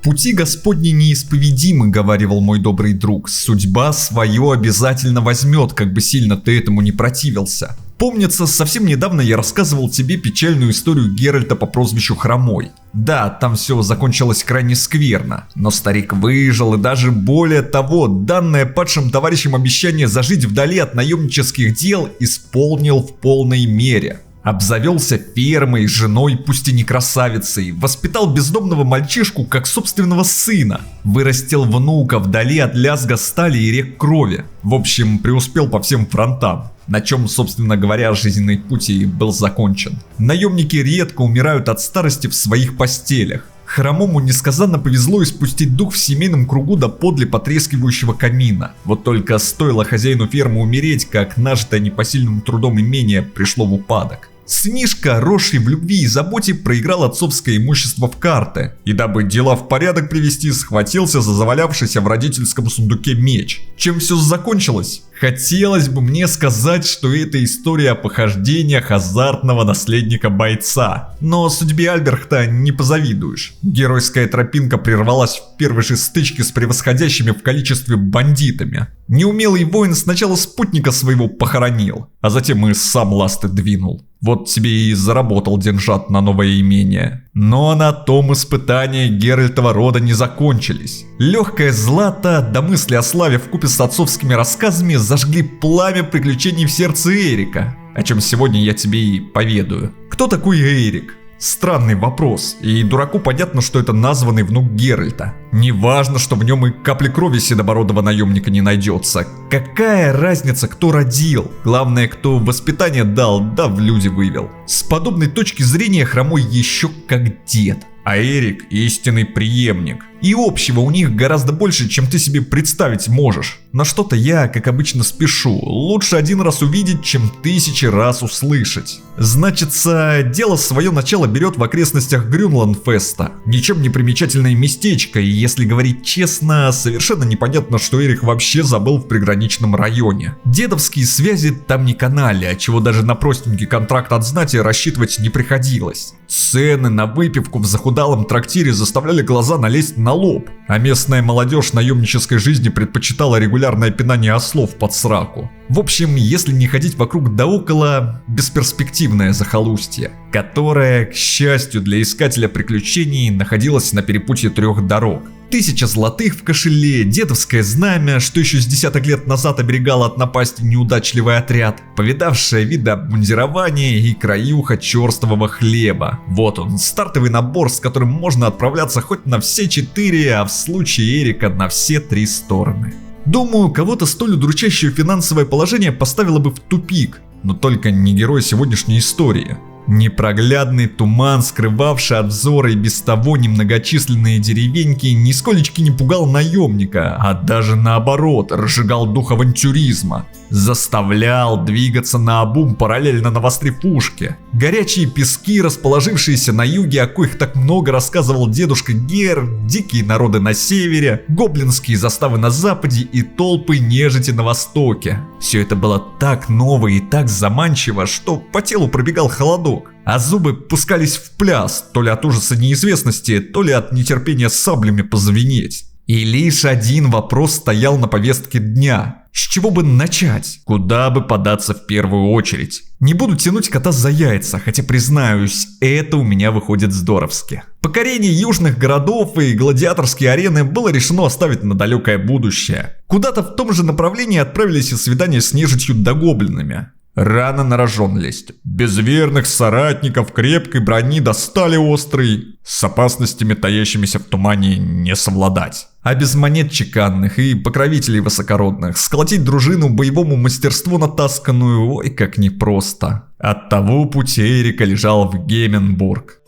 «Пути Господни неисповедимы», — говаривал мой добрый друг. «Судьба свое обязательно возьмет, как бы сильно ты этому не противился». Помнится, совсем недавно я рассказывал тебе печальную историю Геральта по прозвищу Хромой. Да, там все закончилось крайне скверно, но старик выжил, и даже более того, данное падшим товарищам обещание зажить вдали от наемнических дел исполнил в полной мере. Обзавелся фермой, женой, пусть и не красавицей, воспитал бездомного мальчишку как собственного сына, вырастил внука вдали от лязга стали и рек крови. В общем, преуспел по всем фронтам, на чем, собственно говоря, жизненный путь и был закончен. Наемники редко умирают от старости в своих постелях. Хромому несказанно повезло испустить дух в семейном кругу до подле потрескивающего камина. Вот только стоило хозяину фермы умереть, как нажитое непосильным трудом имение пришло в упадок. Сынишка, росший в любви и заботе, проиграл отцовское имущество в карты, и дабы дела в порядок привести, схватился за завалявшийся в родительском сундуке меч. Чем все закончилось? Хотелось бы мне сказать, что это история о похождениях азартного наследника бойца. Но судьбе Альбрехта не позавидуешь. Геройская тропинка прервалась в первой же стычке с превосходящими в количестве бандитами. Неумелый воин сначала спутника своего похоронил, а затем и сам ласты двинул. Вот тебе и заработал деньжат на новое имение. Но на том испытания Геральтова рода не закончились. Легкое злато, до мысли о славе вкупе с отцовскими рассказами зажгли пламя приключений в сердце Эрика, о чем сегодня я тебе и поведаю. Кто такой Эрик? Странный вопрос, и дураку понятно, что это названный внук Геральта. Неважно, что в нем и капли крови седобородого наемника не найдется. Какая разница, кто родил? Главное, кто воспитание дал, да в люди вывел. С подобной точки зрения Хромой еще как дед. А Эрик истинный преемник. И общего у них гораздо больше, чем ты себе представить можешь. Но что-то я, как обычно, спешу. Лучше один раз увидеть, чем 1000 раз услышать. Значится, дело свое начало берет в окрестностях Грюнландфеста. Ничем не примечательное местечко, и если говорить честно, совершенно непонятно, что Эрик вообще забыл в приграничном районе. Дедовские связи там не канали, отчего даже на простенький контракт от знати рассчитывать не приходилось. Цены на выпивку в захудалом трактире заставляли глаза налезть на лоб, а местная молодежь наемнической жизни предпочитала регулярное пинание ослов под сраку. В общем, если не ходить вокруг да около, бесперспективное захолустье, которое, к счастью для искателя приключений, находилось на перепутье 3 дорог. 1000 золотых в кошеле, дедовское знамя, что еще с десяток лет назад оберегало от напасти неудачливый отряд, повидавшее виды обмундирования и краюха черствого хлеба. Вот он, стартовый набор, с которым можно отправляться хоть на все 4, а в случае Эрика на все 3 стороны. Думаю, кого-то столь удручающее финансовое положение поставило бы в тупик, но только не герой сегодняшней истории. Непроглядный туман, скрывавший от взора и без того немногочисленные деревеньки, нисколечки не пугал наемника, а даже наоборот, разжигал дух авантюризма. Заставлял двигаться наобум, параллельно навострив ушки. Горячие пески, расположившиеся на юге, о коих так много рассказывал дедушка Гер, дикие народы на севере, гоблинские заставы на западе и толпы нежити на востоке. Все это было так ново и так заманчиво, что по телу пробегал холодок, а зубы пускались в пляс, то ли от ужаса неизвестности, то ли от нетерпения саблями позвенеть. И лишь один вопрос стоял на повестке дня. С чего бы начать? Куда бы податься в первую очередь? Не буду тянуть кота за яйца, хотя признаюсь, это у меня выходит здоровски. Покорение южных городов и гладиаторские арены было решено оставить на далекое будущее. Куда-то в том же направлении отправились и свидания с нежитью да гоблинами. Рано на рожон лезть. Без верных соратников, крепкой брони до стали острой. С опасностями, таящимися в тумане, не совладать. А без монет чеканных и покровителей высокородных сколотить дружину боевому мастерству натасканную, ой, как непросто. Оттого путь Эрика лежал в Геменбург.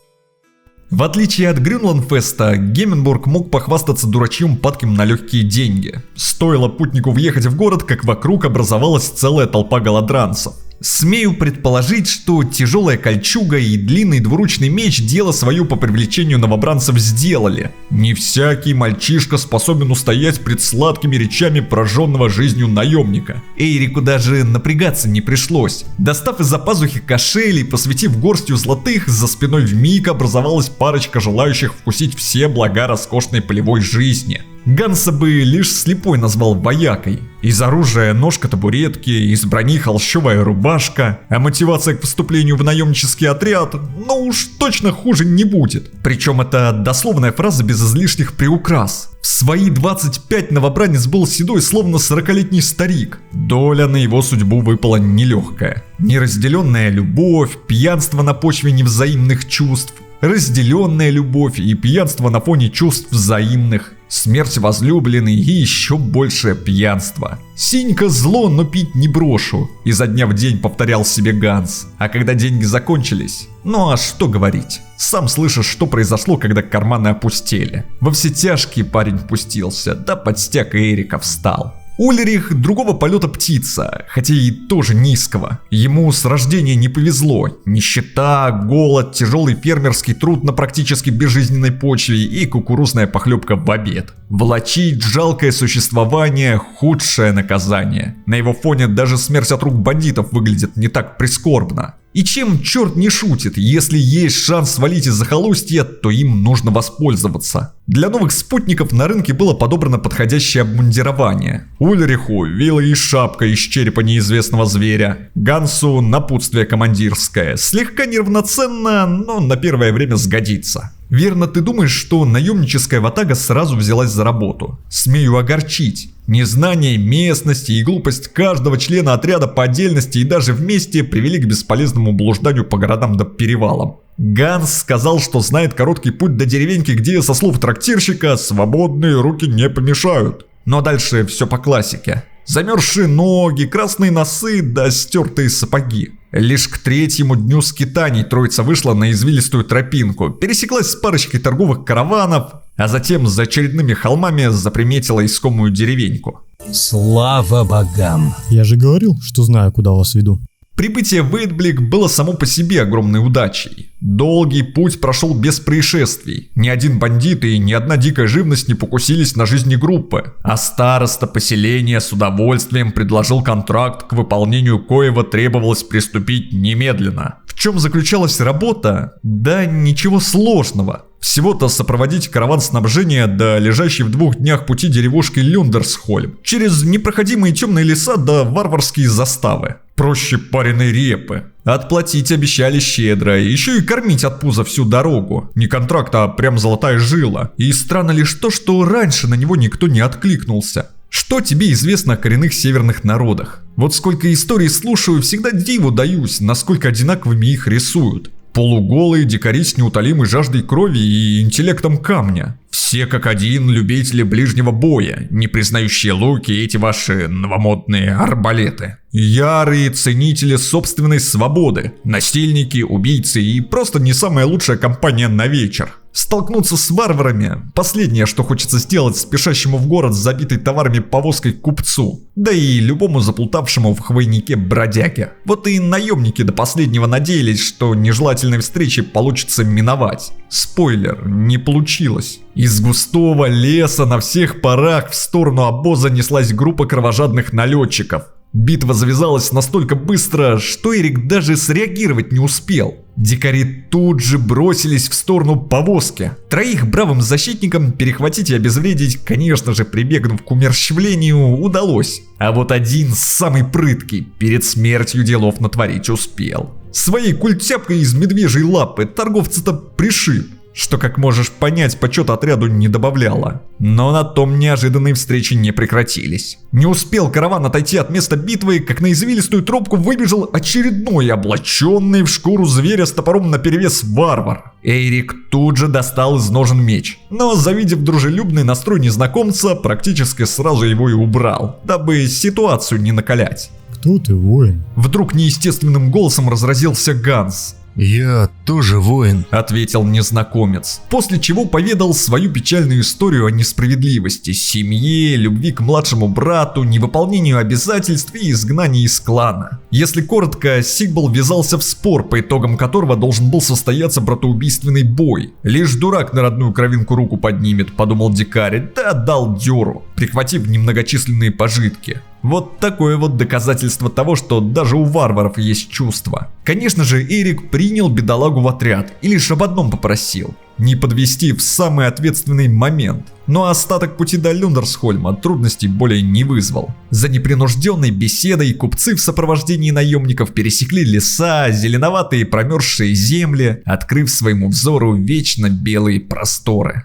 В отличие от Грюнландфеста, Геменбург мог похвастаться дурачьем падким на легкие деньги. Стоило путнику въехать в город, как вокруг образовалась целая толпа голодранцев. Смею предположить, что тяжелая кольчуга и длинный двуручный меч дело свое по привлечению новобранцев сделали. Не всякий мальчишка способен устоять пред сладкими речами пораженного жизнью наемника. Эйрику даже напрягаться не пришлось. Достав из-за пазухи кошель и посветив горстью золотых, за спиной вмиг образовалась парочка желающих вкусить все блага роскошной полевой жизни. Ганса бы лишь слепой назвал воякой. Из оружия ножка табуретки, из брони холщовая рубашка, а мотивация к вступлению в наемнический отряд, ну уж точно хуже не будет. Причем это дословная фраза без излишних приукрас. В свои 25 новобранец был седой, словно 40-летний старик. Доля на его судьбу выпала нелегкая. Неразделенная любовь, пьянство на почве невзаимных чувств, разделенная любовь и пьянство на фоне чувств взаимных, смерть возлюбленной и еще большее пьянство. Синька зло, но пить не брошу, изо дня в день повторял себе Ганс. А когда деньги закончились, ну а что говорить? Сам слышишь, что произошло, когда карманы опустели. Во все тяжкие парень пустился, да под стяг Эрика встал. Ульрих другого полета птица, хотя и тоже низкого. Ему с рождения не повезло. Нищета, голод, тяжелый фермерский труд на практически безжизненной почве и кукурузная похлебка в обед. Влачить жалкое существование – худшее наказание. На его фоне даже смерть от рук бандитов выглядит не так прискорбно. И чем черт не шутит, если есть шанс свалить из захолустья, то им нужно воспользоваться. Для новых спутников на рынке было подобрано подходящее обмундирование. Ульриху вилла и шапка из черепа неизвестного зверя. Гансу напутствие командирское. Слегка неравноценно, но на первое время сгодится. Верно ты думаешь, что наемническая ватага сразу взялась за работу? Смею огорчить. Незнание местности и глупость каждого члена отряда по отдельности и даже вместе привели к бесполезному блужданию по городам да перевалам. Ганс сказал, что знает короткий путь до деревеньки, где, со слов трактирщика, свободные руки не помешают. Но дальше все по классике. Замерзшие ноги, красные носы да стертые сапоги. Лишь к третьему дню скитаний троица вышла на извилистую тропинку, пересеклась с парочкой торговых караванов, а затем за очередными холмами заприметила искомую деревеньку. Слава богам! Я же говорил, что знаю, куда вас веду. Прибытие в Эйдблик было само по себе огромной удачей. Долгий путь прошел без происшествий. Ни один бандит и ни одна дикая живность не покусились на жизни группы. А староста поселения с удовольствием предложил контракт, к выполнению коего требовалось приступить немедленно. В чем заключалась работа? Да ничего сложного. Всего-то сопроводить караван снабжения до лежащей в 2 днях пути деревушки Люндерсхольм, через непроходимые темные леса до варварские заставы. Проще пареной репы. Отплатить обещали щедро, еще и кормить от пуза всю дорогу. Не контракт, а прям золотая жила. И странно лишь то, что раньше на него никто не откликнулся. Что тебе известно о коренных северных народах? Вот сколько историй слушаю, всегда диву даюсь, насколько одинаковыми их рисуют. Полуголые дикари с неутолимой жаждой крови и интеллектом камня. Все как один любители ближнего боя, не признающие луки и эти ваши новомодные арбалеты. Ярые ценители собственной свободы, насильники, убийцы и просто не самая лучшая компания на вечер. Столкнуться с варварами – последнее, что хочется сделать спешащему в город с забитой товарами повозкой купцу, да и любому заплутавшему в хвойнике бродяге. Вот и наемники до последнего надеялись, что нежелательной встречи получится миновать. Спойлер, не получилось. Из густого леса на всех парах в сторону обоза неслась группа кровожадных налетчиков. Битва завязалась настолько быстро, что Эрик даже среагировать не успел. Дикари тут же бросились в сторону повозки. Троих бравым защитникам перехватить и обезвредить, конечно же, прибегнув к умерщвлению, удалось. А вот один, самый прыткий, перед смертью делов натворить успел. Своей культяпкой из медвежьей лапы торговца-то пришиб, что, как можешь понять, почет отряду не добавляло. Но на том неожиданные встречи не прекратились. Не успел караван отойти от места битвы, как на извилистую тропку выбежал очередной облаченный в шкуру зверя с топором наперевес варвар. Эйрик тут же достал из ножен меч, но, завидев дружелюбный настрой незнакомца, практически сразу его и убрал, дабы ситуацию не накалять. Кто ты, воин? Вдруг неестественным голосом разразился Ганс. Я тоже воин. Ответил незнакомец, после чего поведал свою печальную историю о несправедливости, семье, любви к младшему брату, невыполнению обязательств и изгнании из клана. Если коротко, Сигбал ввязался в спор, по итогам которого должен был состояться братоубийственный бой. Лишь дурак на родную кровинку руку поднимет, подумал дикарь, да дал дёру, прихватив немногочисленные пожитки. Вот такое вот доказательство того, что даже у варваров есть чувства. Конечно же, Эрик принял бедолагу в отряд и лишь об одном попросил – не подвести в самый ответственный момент. Но остаток пути до Люндерсхольма трудностей более не вызвал. За непринужденной беседой купцы в сопровождении наемников пересекли леса, зеленоватые промерзшие земли, открыв своему взору вечно белые просторы.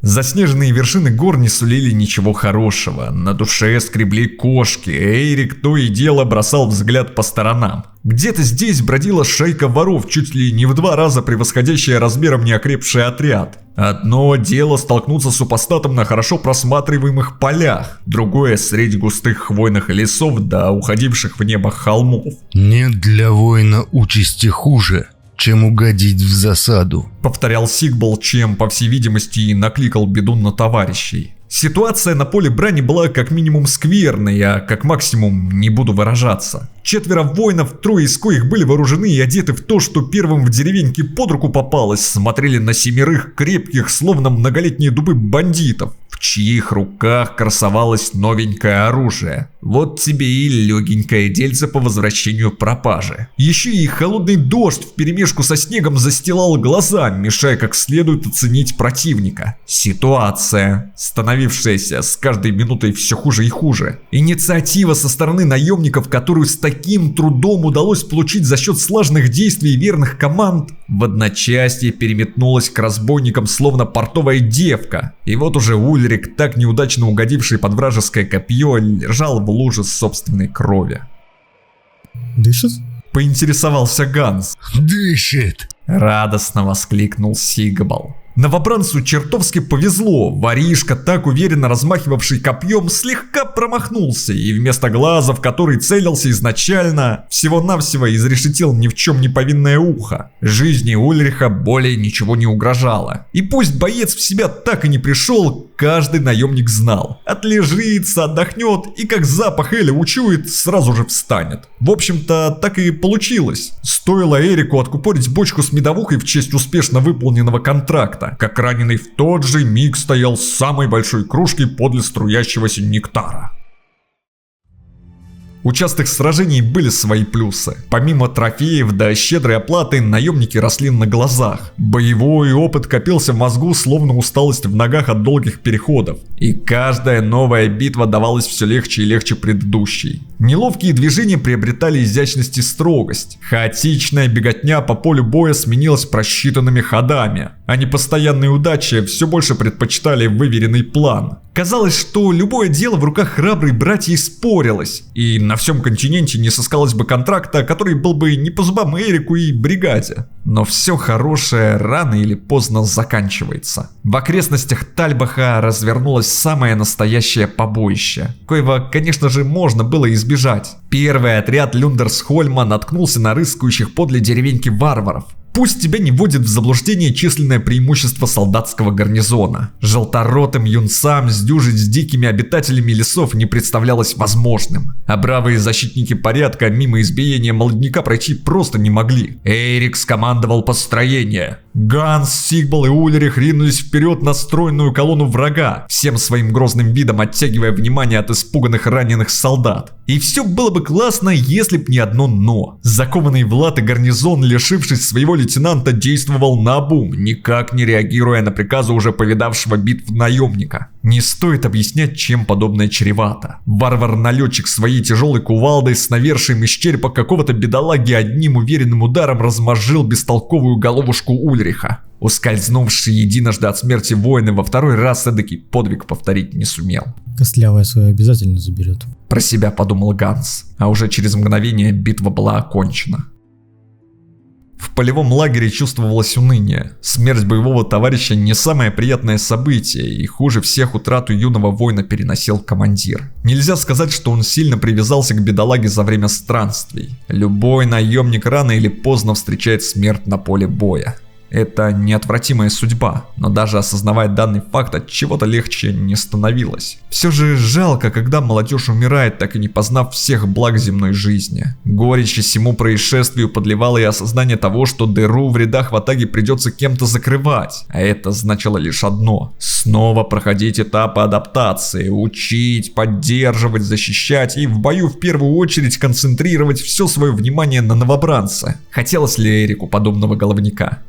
Заснеженные вершины гор не сулили ничего хорошего, на душе скребли кошки, Эрик то и дело бросал взгляд по сторонам. Где-то здесь бродила шайка воров, чуть ли не в 2 раза превосходящая размером неокрепший отряд. Одно дело столкнуться с супостатом на хорошо просматриваемых полях, другое среди густых хвойных лесов до уходивших в небо холмов. Нет для воина участи хуже, чем угодить в засаду, повторял Сигбал, чем, по всей видимости, и накликал беду на товарищей. Ситуация на поле брани была как минимум скверной, а как максимум не буду выражаться. 4 воинов, 3 из коих были вооружены и одеты в то, что первым в деревеньке под руку попалось, смотрели на 7 крепких, словно многолетние дубы бандитов, в чьих руках красовалось новенькое оружие. Вот тебе и легенькое дельце по возвращению пропажи. Еще и холодный дождь вперемешку со снегом застилал глаза, мешая как следует оценить противника. Ситуация, становившаяся с каждой минутой все хуже и хуже. Инициатива со стороны наемников, которую с таким трудом удалось получить за счет слаженных действий и верных команд, в одночасье переметнулась к разбойникам словно портовая девка. И вот уже Ульрик, так неудачно угодивший под вражеское копье, лежал в луже собственной крови. Дышит? Поинтересовался Ганс. «Дышит!» Радостно воскликнул Сигбал. Новобранцу чертовски повезло, воришка, так уверенно размахивавший копьем, слегка промахнулся и вместо глаза, в который целился изначально, всего-навсего изрешетил ни в чем не повинное ухо. Жизни Ульриха более ничего не угрожало. И пусть боец в себя так и не пришел, каждый наемник знал. Отлежится, отдохнет и как запах Эля учует, сразу же встанет. В общем-то, так и получилось. Стоило Эрику откупорить бочку с медовухой в честь успешно выполненного контракта, как раненый в тот же миг стоял с самой большой кружки подле струящегося нектара. У частых сражений были свои плюсы. Помимо трофеев да щедрой оплаты, наемники росли на глазах. Боевой опыт копился в мозгу, словно усталость в ногах от долгих переходов. И каждая новая битва давалась все легче и легче предыдущей. Неловкие движения приобретали изящность и строгость. Хаотичная беготня по полю боя сменилась просчитанными ходами. А непостоянные удачи все больше предпочитали выверенный план. Казалось, что любое дело в руках храброй братьи спорилось, и на всем континенте не сыскалось бы контракта, который был бы не по зубам Эрику и бригаде. Но все хорошее рано или поздно заканчивается. В окрестностях Тальбаха развернулось самое настоящее побоище, коего, конечно же, можно было избежать. Первый отряд Люндерсхольма наткнулся на рыскающих подле деревеньки варваров. Пусть тебя не вводит в заблуждение численное преимущество солдатского гарнизона. Желторотым юнцам сдюжить с дикими обитателями лесов не представлялось возможным. А бравые защитники порядка мимо избиения молодняка пройти просто не могли. Эрик скомандовал построение. Ганс, Сигбал и Ульрих ринулись вперед на стройную колонну врага, всем своим грозным видом оттягивая внимание от испуганных раненых солдат. И все было бы классно, если б не одно «но». Закованный в латы гарнизон, лишившись своего лейтенанта, действовал наобум, никак не реагируя на приказы уже повидавшего битв наемника. Не стоит объяснять, чем подобное чревато. Варвар-налетчик своей тяжелой кувалдой с навершием из черепа какого-то бедолаги одним уверенным ударом размозжил бестолковую головушку Ульриха. Ускользнувший единожды от смерти воины во второй раз эдакий подвиг повторить не сумел. Костлявая свою обязательно заберет. Про себя подумал Ганс, а уже через мгновение битва была окончена. В полевом лагере чувствовалось уныние. Смерть боевого товарища не самое приятное событие, и хуже всех утрату юного воина переносил командир. Нельзя сказать, что он сильно привязался к бедолаге за время странствий. Любой наемник рано или поздно встречает смерть на поле боя. Это неотвратимая судьба, но даже осознавая данный факт, от чего-то легче не становилось. Все же жалко, когда молодежь умирает, так и не познав всех благ земной жизни. Горечь всему происшествию подливало и осознание того, что дыру в рядах ватаги придется кем-то закрывать, а это значило лишь одно: снова проходить этапы адаптации, учить, поддерживать, защищать и в бою в первую очередь концентрировать все свое внимание на новобранце. Хотелось ли Эрику подобного головняка?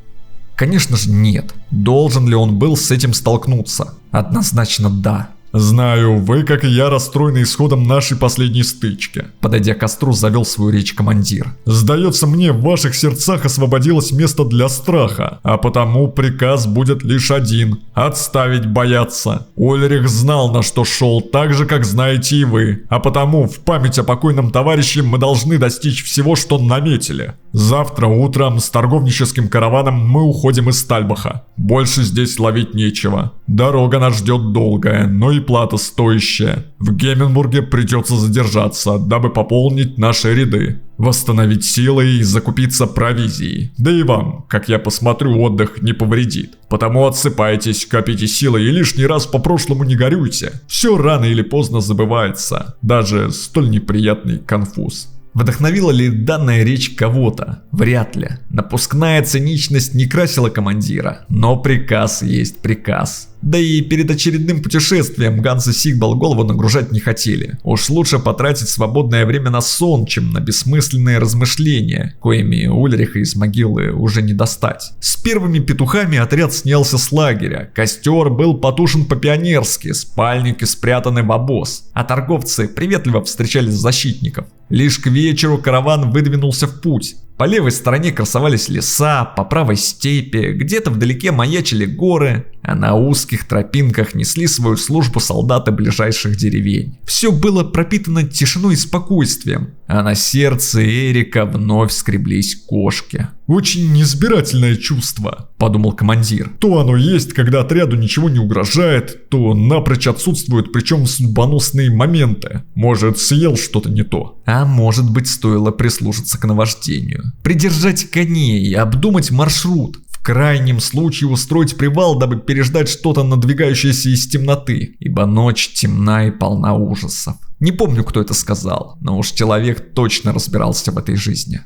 Конечно же нет. Должен ли он был с этим столкнуться? Однозначно да. «Знаю, вы, как и я, расстроены исходом нашей последней стычки», — подойдя к костру, завел свою речь командир. «Сдается мне, в ваших сердцах освободилось место для страха, а потому приказ будет лишь один — отставить бояться. Ульрих знал, на что шел, так же, как знаете и вы, а потому в память о покойном товарище мы должны достичь всего, что наметили. Завтра утром с торговническим караваном мы уходим из Стальбаха. Больше здесь ловить нечего. Дорога нас ждет долгая, но и плата стоящая. В Геменбурге придется задержаться, дабы пополнить наши ряды, восстановить силы и закупиться провизией. Да и вам, как я посмотрю, отдых не повредит. Потому отсыпайтесь, копите силы и лишний раз по прошлому не горюйте. Все рано или поздно забывается, даже столь неприятный конфуз». Вдохновила ли данная речь кого-то? Вряд ли. Напускная циничность не красила командира, но приказ есть приказ. Да и перед очередным путешествием Ганс и Сигбал голову нагружать не хотели. Уж лучше потратить свободное время на сон, чем на бессмысленные размышления, коими Ульриха из могилы уже не достать. С первыми петухами отряд снялся с лагеря, костер был потушен по-пионерски, спальники спрятаны в обоз, а торговцы приветливо встречали защитников. Лишь к вечеру караван выдвинулся в путь. По левой стороне красовались леса, по правой степи, где-то вдалеке маячили горы, а на узких тропинках несли свою службу солдаты ближайших деревень. Все было пропитано тишиной и спокойствием, а на сердце Эрика вновь скреблись кошки. «Очень неизбирательное чувство», — подумал командир. «То оно есть, когда отряду ничего не угрожает, то напрочь отсутствуют, причем судьбоносные моменты. Может, съел что-то не то. А может быть, стоило прислушаться к наваждению. Придержать коней, обдумать маршрут. В крайнем случае устроить привал, дабы переждать что-то надвигающееся из темноты, ибо ночь темна и полна ужасов». Не помню, кто это сказал, но уж человек точно разбирался в этой жизни.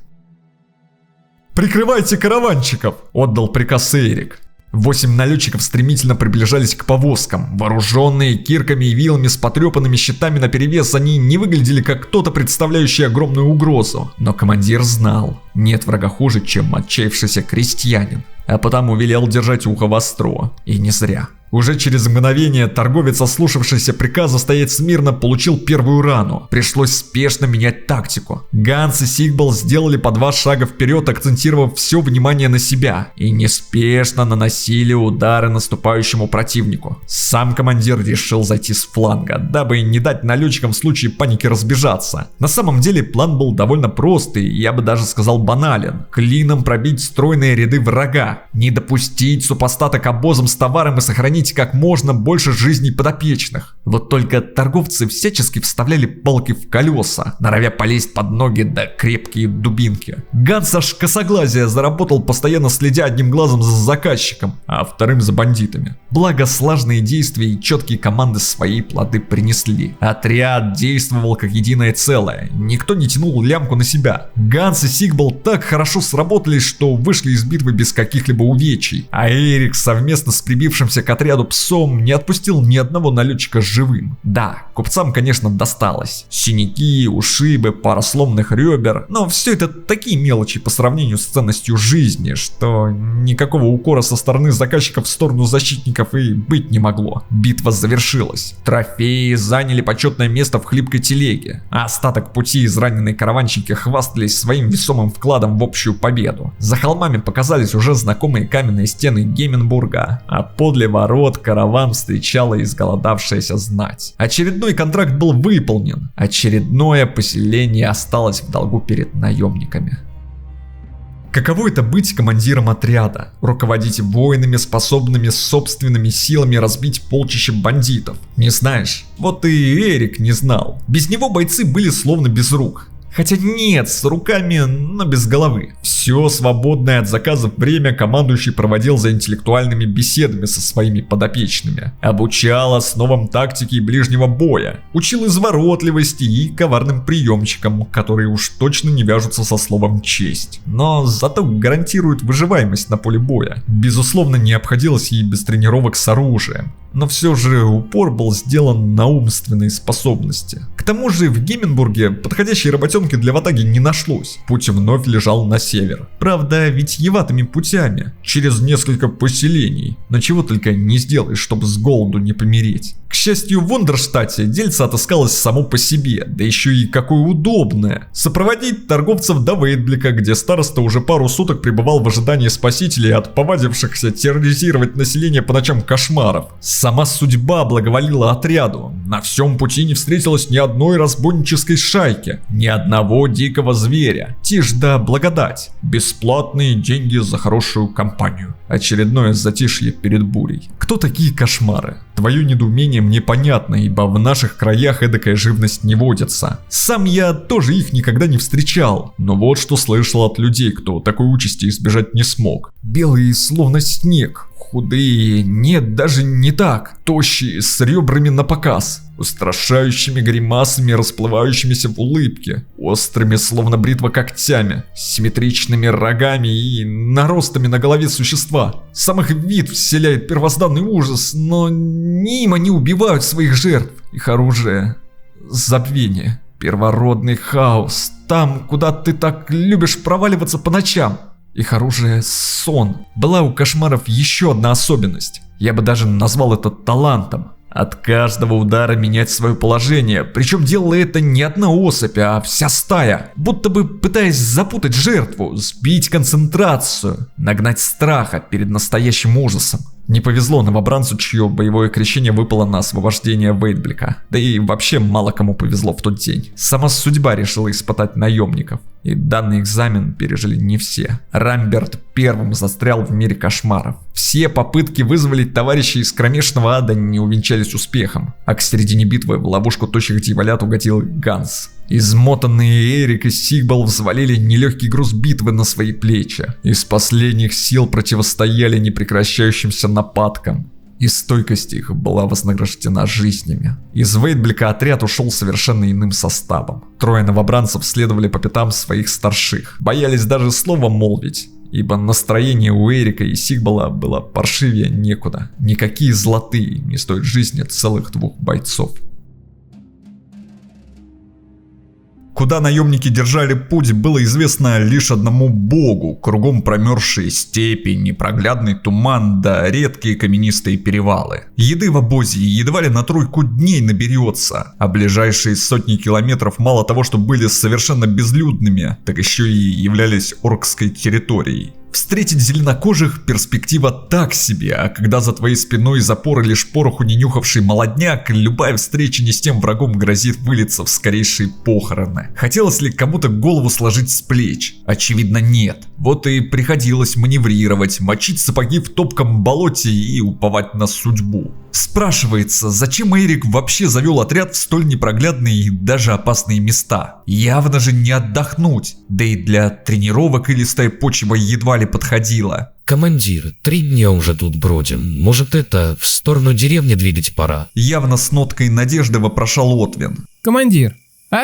«Прикрывайте караванчиков!» — отдал приказ Эрик. 8 налетчиков стремительно приближались к повозкам. Вооруженные кирками и вилами с потрепанными щитами наперевес, они не выглядели как кто-то, представляющий огромную угрозу. Но командир знал, нет врага хуже, чем отчаявшийся крестьянин, а потому велел держать ухо востро. И не зря. Уже через мгновение торговец, ослушавшийся приказа стоять смирно, получил первую рану. Пришлось спешно менять тактику. Ганс и Сигбал сделали по 2 шага вперед, акцентировав все внимание на себя, и неспешно наносили удары наступающему противнику. Сам командир решил зайти с фланга, дабы не дать налетчикам в случае паники разбежаться. На самом деле план был довольно простый, я бы даже сказал банален. Клином пробить стройные ряды врага, не допустить супостата к обозам с товаром и сохранить как можно больше жизней подопечных. Вот только торговцы всячески вставляли палки в колеса, норовя полезть под ноги да крепкие дубинки. Ганс аж косоглазие заработал, постоянно следя одним глазом за заказчиком, а вторым за бандитами. Благо слаженные действия и четкие команды свои плоды принесли. Отряд действовал как единое целое, никто не тянул лямку на себя. Ганс и Сигбал так хорошо сработались, что вышли из битвы без каких-либо увечий, а Эрик совместно с прибившимся к отряду псом не отпустил ни одного налетчика живым. Да, купцам, конечно, досталось. Синяки, ушибы, пара сломанных ребер, но все это такие мелочи по сравнению с ценностью жизни, что никакого укора со стороны заказчиков в сторону защитников и быть не могло. Битва завершилась. Трофеи заняли почетное место в хлипкой телеге, а остаток пути израненные караванщики хвастались своим весомым вкладом в общую победу. За холмами показались уже знакомые каменные стены Геменбурга, а подле ворот караван встречала изголодавшаяся знать. Очередной контракт был выполнен, очередное поселение осталось в долгу перед наемниками. Каково это быть командиром отряда? Руководить воинами, способными собственными силами разбить полчище бандитов? Не знаешь? Вот и Эрик не знал. Без него бойцы были словно без рук. Хотя нет, с руками, но без головы. Все свободное от заказов время командующий проводил за интеллектуальными беседами со своими подопечными. Обучал основам тактики и ближнего боя. Учил изворотливости и коварным приемчикам, которые уж точно не вяжутся со словом «честь». Но зато гарантируют выживаемость на поле боя. Безусловно, не обходилось и без тренировок с оружием. Но все же упор был сделан на умственные способности. К тому же в Гименбурге подходящей работенки для ватаги не нашлось. Путь вновь лежал на север. Правда, витиеватыми путями, через несколько поселений. Но чего только не сделаешь, чтобы с голоду не помереть. К счастью, в Вондерштате дельце отыскалось само по себе, да еще и какое удобное. Сопроводить торговцев до Вейдблика, где староста уже пару суток пребывал в ожидании спасителей от повадившихся терроризировать население по ночам кошмаров. Сама судьба благоволила отряду. На всем пути не встретилось ни одной разбойнической шайки, ни одного дикого зверя. Тишь да благодать. Бесплатные деньги за хорошую компанию. Очередное затишье перед бурей. Кто такие кошмары? Твое недоумение мне понятно, ибо в наших краях эдакая живность не водится. Сам я тоже их никогда не встречал, но вот что слышал от людей, кто такой участи избежать не смог. Белые словно снег, худые, нет, даже не так, тощие, с ребрами напоказ, устрашающими гримасами, расплывающимися в улыбке, острыми словно бритва когтями, симметричными рогами и наростами на голове существа. Сам их вид вселяет первозданный ужас, но не им они убивают своих жертв. Их оружие — забвение, первородный хаос, там, куда ты так любишь проваливаться по ночам. Их оружие — сон. Была у кошмаров еще одна особенность. Я бы даже назвал это талантом. От каждого удара менять свое положение, причем делала это не одна особь, а вся стая, будто бы пытаясь запутать жертву, сбить концентрацию, нагнать страха перед настоящим ужасом. Не повезло новобранцу, чье боевое крещение выпало на освобождение Вейдблика. Да и вообще мало кому повезло в тот день. Сама судьба решила испытать наемников. И данный экзамен пережили не все. Рамберт первым застрял в мире кошмаров. Все попытки вызволить товарищей из кромешного ада не увенчались успехом. А к середине битвы в ловушку тощих дьяволят угодил Ганс. Измотанные Эрик и Сигбал взвалили нелегкий груз битвы на свои плечи. Из последних сил противостояли непрекращающимся нападкам. И стойкость их была вознаграждена жизнями. Из Вейдблика отряд ушел совершенно иным составом. Трое новобранцев следовали по пятам своих старших. Боялись даже слова молвить, ибо настроение у Эрика и Сигбала было паршивее некуда. Никакие золотые не стоят жизни целых 2 бойцов. Куда наемники держали путь, было известно лишь одному богу. Кругом промерзшие степи, непроглядный туман да редкие каменистые перевалы. Еды в обозе едва ли на 3 дней наберется, а ближайшие сотни километров мало того, что были совершенно безлюдными, так еще и являлись оркской территорией. Встретить зеленокожих перспектива так себе, а когда за твоей спиной запоры лишь пороху не нюхавший молодняк, любая встреча не с тем врагом грозит вылиться в скорейшие похороны. Хотелось ли кому-то голову сложить с плеч? Очевидно, нет. Вот и приходилось маневрировать, мочить сапоги в топком болоте и уповать на судьбу. Спрашивается, зачем Эрик вообще завел отряд в столь непроглядные и даже опасные места? Явно же не отдохнуть, да и для тренировок илистая почва едва ли подходила. «Командир, 3 дня уже тут бродим. Может, это, в сторону деревни двигать пора?» Явно с ноткой надежды вопрошал Отвин. «Командир,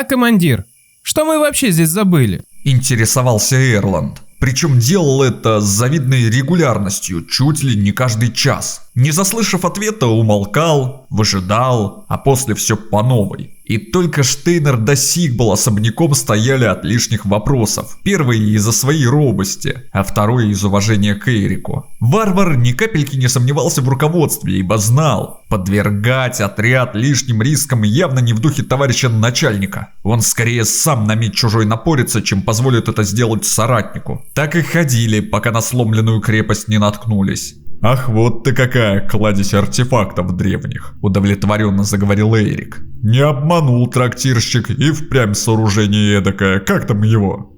командир, что мы вообще здесь забыли?» Интересовался Эрланд. Причем делал это с завидной регулярностью, чуть ли не каждый час. Не заслышав ответа, умолкал, выжидал, а после все по новой. И только Штейнер да Сигбал особняком стояли от лишних вопросов. Первый из-за своей робости, а второй из уважения к Эрику. Варвар ни капельки не сомневался в руководстве, ибо знал, подвергать отряд лишним рискам явно не в духе товарища начальника. Он скорее сам на меч чужой напорится, чем позволит это сделать соратнику. Так и ходили, пока на сломленную крепость не наткнулись. «Ах, вот ты какая кладезь артефактов древних», — удовлетворенно заговорил Эрик. «Не обманул трактирщик, и впрямь сооружение эдакое, как там его?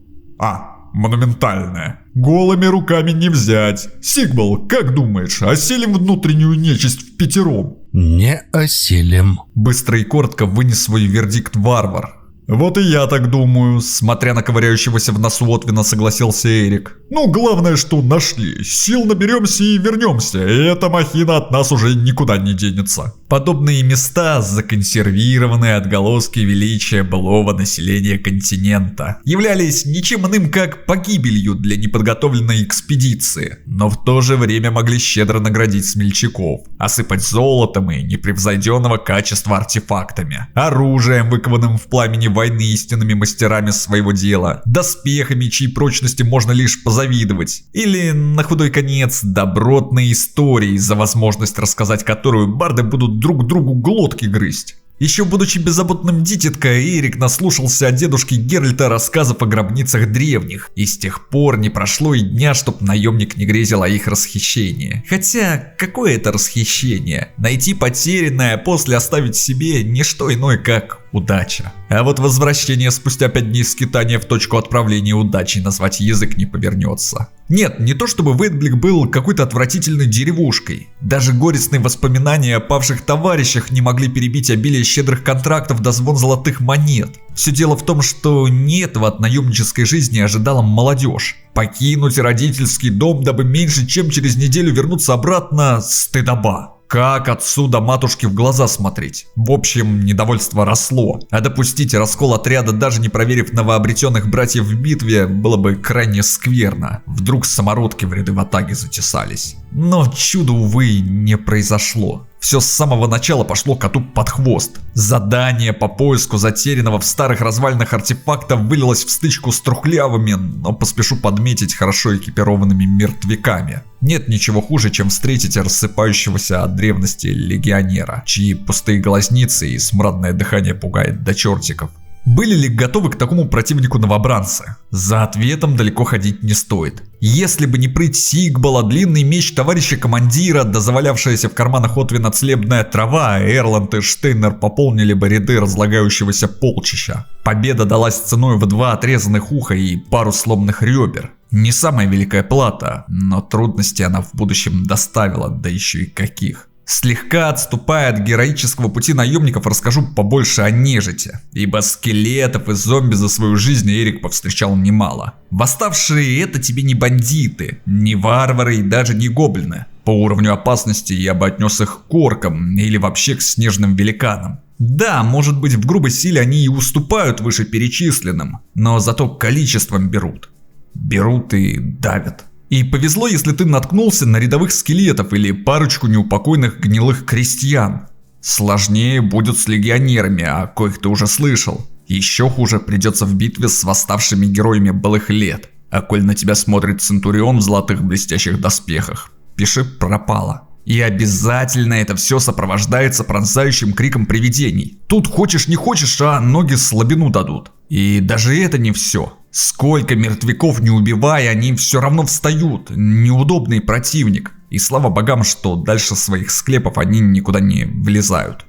монументальная. Голыми руками не взять. Сигбал, как думаешь, осилим внутреннюю нечисть впятером? Не осилим. Быстро и коротко вынес свой вердикт варвар. Вот и я так думаю. Смотря на ковыряющегося в носу Отвина, согласился Эрик. Ну, главное, что нашли. Сил наберемся и вернемся. И эта махина от нас уже никуда не денется. Подобные места – законсервированные отголоски величия былого населения континента. Являлись ничем иным, как погибелью для неподготовленной экспедиции. Но в то же время могли щедро наградить смельчаков. Осыпать золотом и непревзойденного качества артефактами. Оружием, выкованным в пламени войны истинными мастерами своего дела. Доспехами, чьей прочности можно лишь позавидовать. Или, на худой конец, добротной историей, за возможность рассказать которую барды будут друг другу глотки грызть. Еще будучи беззаботным дитятко, Эрик наслушался от дедушки Геральта рассказов о гробницах древних, и с тех пор не прошло и дня, чтоб наемник не грезил о их расхищении. Хотя, какое это расхищение? Найти потерянное, а после оставить себе не что иное, как удача. А вот возвращение спустя 5 дней скитания в точку отправления удачи назвать язык не повернется. Нет, не то чтобы Вейтблик был какой-то отвратительной деревушкой. Даже горестные воспоминания о павших товарищах не могли перебить обилие щедрых контрактов до звон золотых монет. Все дело в том, что не этого от наемнической жизни ожидала молодежь. Покинуть родительский дом, дабы меньше чем через неделю вернуться обратно – стыдоба. Как отсюда матушке в глаза смотреть? В общем, недовольство росло, а допустить раскол отряда, даже не проверив новообретенных братьев в битве, было бы крайне скверно. Вдруг самородки в ряды ватаги затесались. Но чудо, увы, не произошло. Все с самого начала пошло коту под хвост. Задание по поиску затерянного в старых развалинах артефакта вылилось в стычку с трухлявыми, но поспешу подметить, хорошо экипированными мертвяками. Нет ничего хуже, чем встретить рассыпающегося от древности легионера, чьи пустые глазницы и смрадное дыхание пугает до чертиков. Были ли готовы к такому противнику новобранцы? За ответом далеко ходить не стоит. Если бы не прыть Сигбала, длинный меч товарища командира, да завалявшаяся в карманах Отвина целебная трава, Эрланд и Штейнер пополнили бы ряды разлагающегося полчища. Победа далась ценой в 2 отрезанных уха и пару сломанных ребер. Не самая великая плата, но трудностей она в будущем доставила, да еще и каких. Слегка отступая от героического пути наемников, расскажу побольше о нежити, ибо скелетов и зомби за свою жизнь Эрик повстречал немало. Восставшие — это тебе не бандиты, не варвары и даже не гоблины. По уровню опасности я бы отнес их к оркам или вообще к снежным великанам. Да, может быть, в грубой силе они и уступают вышеперечисленным, но зато количеством берут. Берут и давят. И повезло, если ты наткнулся на рядовых скелетов или парочку неупокойных гнилых крестьян. Сложнее будет с легионерами, о коих ты уже слышал. Еще хуже придется в битве с восставшими героями былых лет. А коль на тебя смотрит Центурион в золотых блестящих доспехах, пиши пропало. И обязательно это все сопровождается пронзающим криком привидений. Тут хочешь не хочешь, а ноги слабину дадут. И даже это не все. Сколько мертвяков не убивай, они все равно встают. Неудобный противник. И слава богам, что дальше своих склепов они никуда не влезают.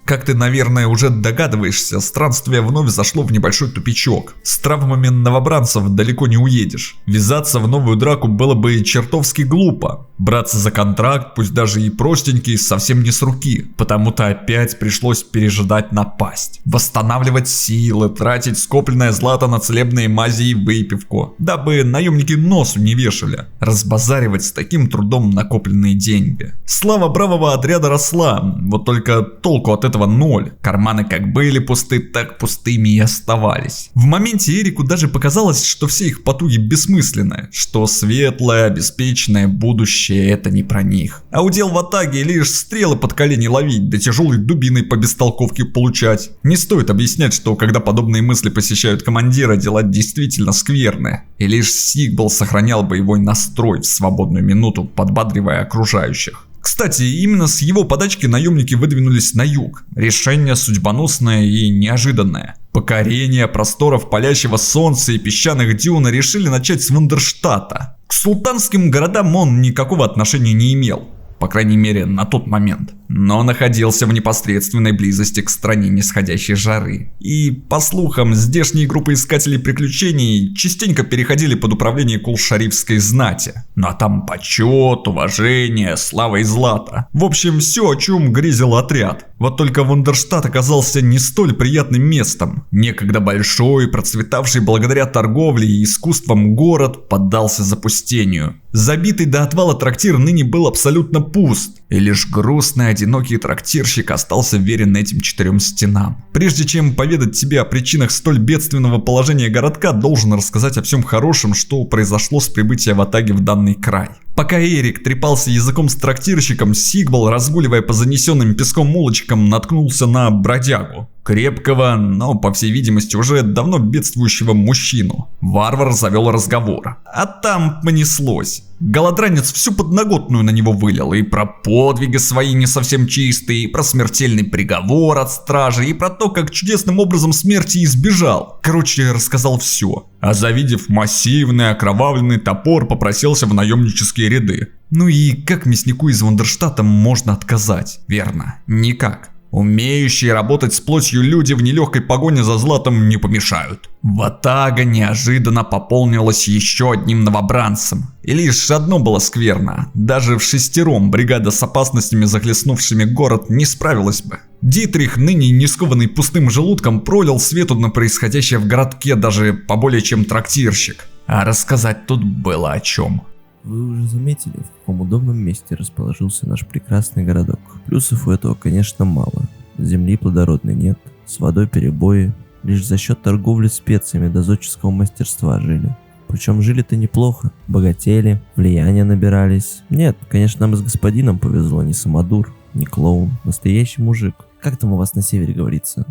Как ты, наверное, уже догадываешься, странствие вновь зашло в небольшой тупичок. С травмами новобранцев далеко не уедешь. Ввязаться в новую драку было бы чертовски глупо. Браться за контракт, пусть даже и простенький, совсем не с руки. Потому-то опять пришлось пережидать напасть. Восстанавливать силы, тратить скопленное злато на целебные мази и выпивку, дабы наемники носу не вешали. Разбазаривать с таким трудом накопленные деньги. Слава бравого отряда росла, вот только толку от этого ноль. Карманы как были пусты, так пустыми и оставались. В моменте Эрику даже показалось, что все их потуги бессмысленны, что светлое, обеспеченное будущее — это не про них. А удел ватаги лишь стрелы под колени ловить, да тяжелой дубиной по бестолковке получать. Не стоит объяснять, что когда подобные мысли посещают командира, дела действительно скверные. И лишь Сигбал сохранял боевой настрой в свободную минуту, подбадривая окружающих. Кстати, именно с его подачки наемники выдвинулись на юг. Решение судьбоносное и неожиданное. Покорение просторов палящего солнца и песчаных дюн решили начать с Вундерштата. К султанским городам он никакого отношения не имел. По крайней мере, на тот момент. но находился в непосредственной близости к стране нисходящей жары. И, по слухам, здешние группы искателей приключений частенько переходили под управление кул-шарифской знати. Ну а там почет, уважение, слава и злато. В общем, все, о чем грезил отряд. Вот только Вондерштат оказался не столь приятным местом. Некогда большой, процветавший благодаря торговле и искусствам город поддался запустению. Забитый до отвала трактир ныне был абсолютно пуст, и лишь грустный одинокий трактирщик остался верен этим 4 стенам. Прежде чем поведать тебе о причинах столь бедственного положения городка, должен рассказать о всем хорошем, что произошло с прибытия ватаги в данный край. Пока Эрик трепался языком с трактирщиком, Сигвал, разгуливая по занесенным песком улочкам, наткнулся на бродягу. Крепкого, но, по всей видимости, уже давно бедствующего мужчину. Варвар завел разговор. А там понеслось. Голодранец всю подноготную на него вылил. И про подвиги свои не совсем чистые, и про смертельный приговор от стражи, и про то, как чудесным образом смерти избежал. Короче, рассказал все. А завидев массивный окровавленный топор, попросился в наемнические ряды. Ну и как мяснику из Вондерштата можно отказать? Верно, никак. Умеющие работать с плотью люди в нелегкой погоне за златом не помешают. Ватага неожиданно пополнилась еще одним новобранцем. И лишь одно было скверно. Даже в 6 бригада с опасностями, захлестнувшими город, не справилась бы. Дитрих, ныне не скованный пустым желудком, пролил свету на происходящее в городке даже поболее чем трактирщик. А рассказать тут было о чем. Вы уже заметили, в каком удобном месте расположился наш прекрасный городок. Плюсов у этого, конечно, мало. Земли плодородной нет, с водой перебои. Лишь за счет торговли специями до зодческого мастерства жили. Причем жили-то неплохо, богатели, влияния набирались. Нет, конечно, нам с господином повезло, не самодур, не клоун, настоящий мужик. Как там у вас на севере говорится?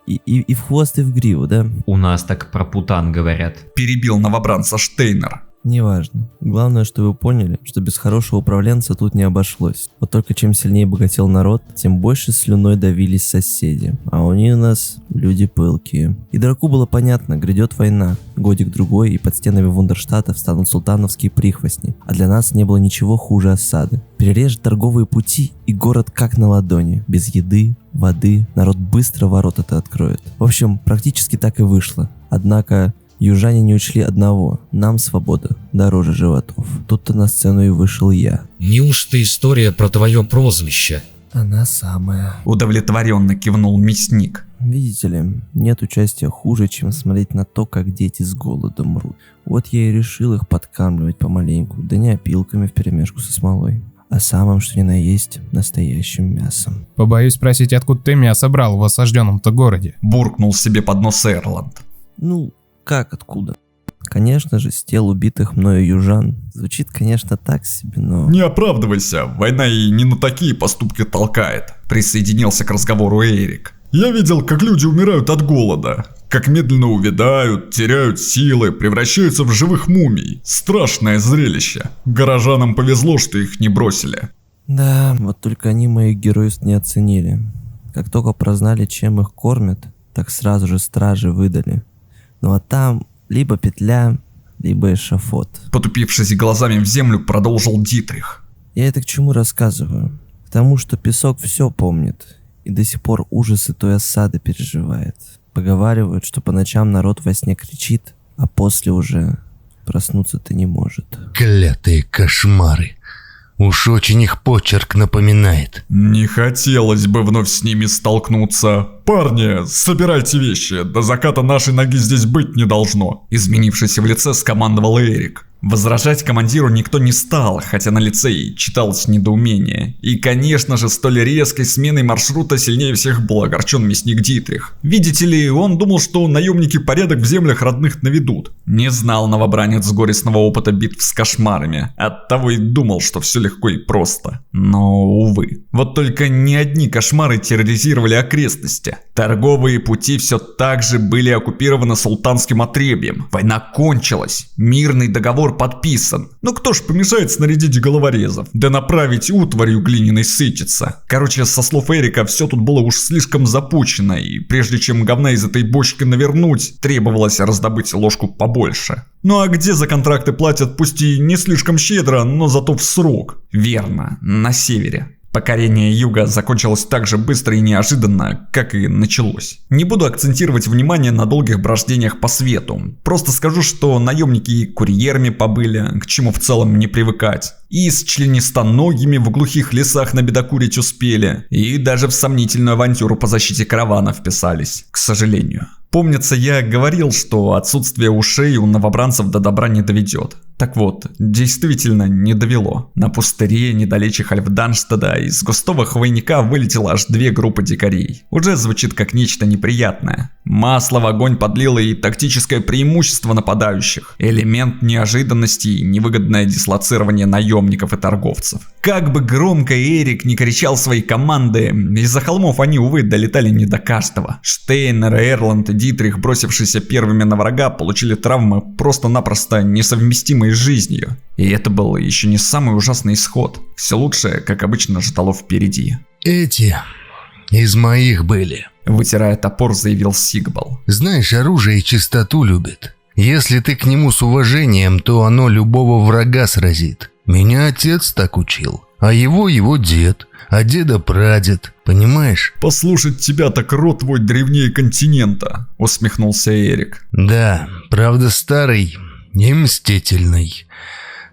И в хвост, и в гриву, да? У нас так про путан говорят. Перебил новобранца Штейнер. Неважно. Главное, что вы поняли, что без хорошего управленца тут не обошлось. Вот только чем сильнее богател народ, тем больше слюной давились соседи. А они у нас люди пылкие. И дураку было понятно, грядет война. Годик-другой, и под стенами Вондерштата встанут султановские прихвостни. А для нас не было ничего хуже осады. Перережет торговые пути, и город как на ладони. Без еды, воды, народ быстро ворота-то откроет. В общем, практически так и вышло. Однако южане не учли одного. Нам свобода дороже животов. Тут-то на сцену и вышел я. Неужто история про твое прозвище? Она самая. Удовлетворенно кивнул мясник. Видите ли, нет участия хуже, чем смотреть на то, как дети с голоду мрут. Вот я и решил их подкармливать помаленьку, да не опилками вперемешку со смолой, а самым, что ни на есть, настоящим мясом. Побоюсь спросить, откуда ты мясо брал в осажденном-то городе? Буркнул себе под нос Эрланд. Ну, как откуда? Конечно же, с тел убитых мною южан. Звучит, конечно, так себе, но... Не оправдывайся, война и не на такие поступки толкает. Присоединился к разговору Эрик. Я видел, как люди умирают от голода. Как медленно увядают, теряют силы, превращаются в живых мумий. Страшное зрелище. Горожанам повезло, что их не бросили. Да, вот только они моих геройств не оценили. Как только прознали, чем их кормят, так сразу же стражи выдали. Ну а там либо петля, либо эшафот. Потупившись глазами в землю, продолжил Дитрих. Я это к чему рассказываю? К тому, что песок все помнит и до сих пор ужасы той осады переживает. Поговаривают, что по ночам народ во сне кричит, а после уже проснуться-то не может. Клятые кошмары. Уж очень их почерк напоминает. Не хотелось бы вновь с ними столкнуться. Парни, собирайте вещи, до заката нашей ноги здесь быть не должно. Изменившись в лице, скомандовал Эрик. Возражать командиру никто не стал, хотя на лице и читалось недоумение. И, конечно же, столь резкой сменой маршрута сильнее всех был огорчен мясник Дитрих. Видите ли, он думал, что наемники порядок в землях родных наведут. Не знал новобранец горестного опыта битв с кошмарами. Оттого и думал, что все легко и просто. Но, увы. Вот только не одни кошмары терроризировали окрестности. Торговые пути все так же были оккупированы султанским отребьем. Война кончилась. Мирный договор подписан. Но кто ж помешает снарядить головорезов? Да направить утварью глиняной сытиться. Короче, со слов Эрика, все тут было уж слишком запущено. И прежде чем говна из этой бочки навернуть, требовалось раздобыть ложку побольше. Ну а где за контракты платят, пусть и не слишком щедро, но зато в срок? Верно, на севере. Покорение юга закончилось так же быстро и неожиданно, как и началось. Не буду акцентировать внимание на долгих брождениях по свету. Просто скажу, что наемники и курьерами побыли, к чему в целом не привыкать. И с членистоногими в глухих лесах набедокурить успели. И даже в сомнительную авантюру по защите каравана вписались, к сожалению. Помнится, я говорил, что отсутствие ушей у новобранцев до добра не доведет. Так вот, действительно не довело. На пустыре, недалече Хальфданштада, из густого хвойника вылетело аж 2 группы дикарей. Уже звучит как нечто неприятное. Масло в огонь подлило и тактическое преимущество нападающих, элемент неожиданности и невыгодное дислоцирование наемников и торговцев. Как бы громко Эрик не кричал своей команды, из-за холмов они, увы, долетали не до каждого. Штейнер, Эрланд и Дитрих, бросившиеся первыми на врага, получили травмы просто-напросто несовместимые с жизнью. И это был еще не самый ужасный исход. Все лучшее, как обычно, ждало впереди. Эти из моих были. Вытирая топор, заявил Сигбал. Знаешь, оружие чистоту любит. Если ты к нему с уважением, то оно любого врага сразит. Меня отец так учил, а его дед, а деда прадед, понимаешь? Послушать тебя так род твой древнее континента, усмехнулся Эрик. Да, правда старый и мстительный.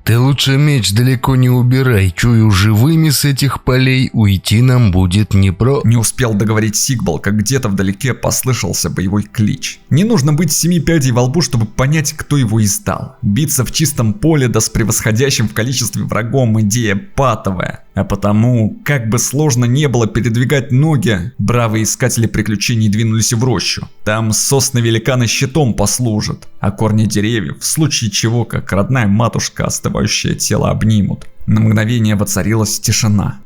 Ты лучше меч далеко не убирай, чую, живыми с этих полей уйти нам будет Не успел договорить Сигбал, как где-то вдалеке послышался боевой клич. Не нужно быть 7 пядей во лбу, чтобы понять, кто его издал. Биться в чистом поле, да с превосходящим в количестве врагом, идея патовая. А потому, как бы сложно не было передвигать ноги, бравые искатели приключений двинулись в рощу. Там сосны-великаны щитом послужат, а корни деревьев, в случае чего, как родная матушка, остывающее тело обнимут. На мгновение воцарилась тишина.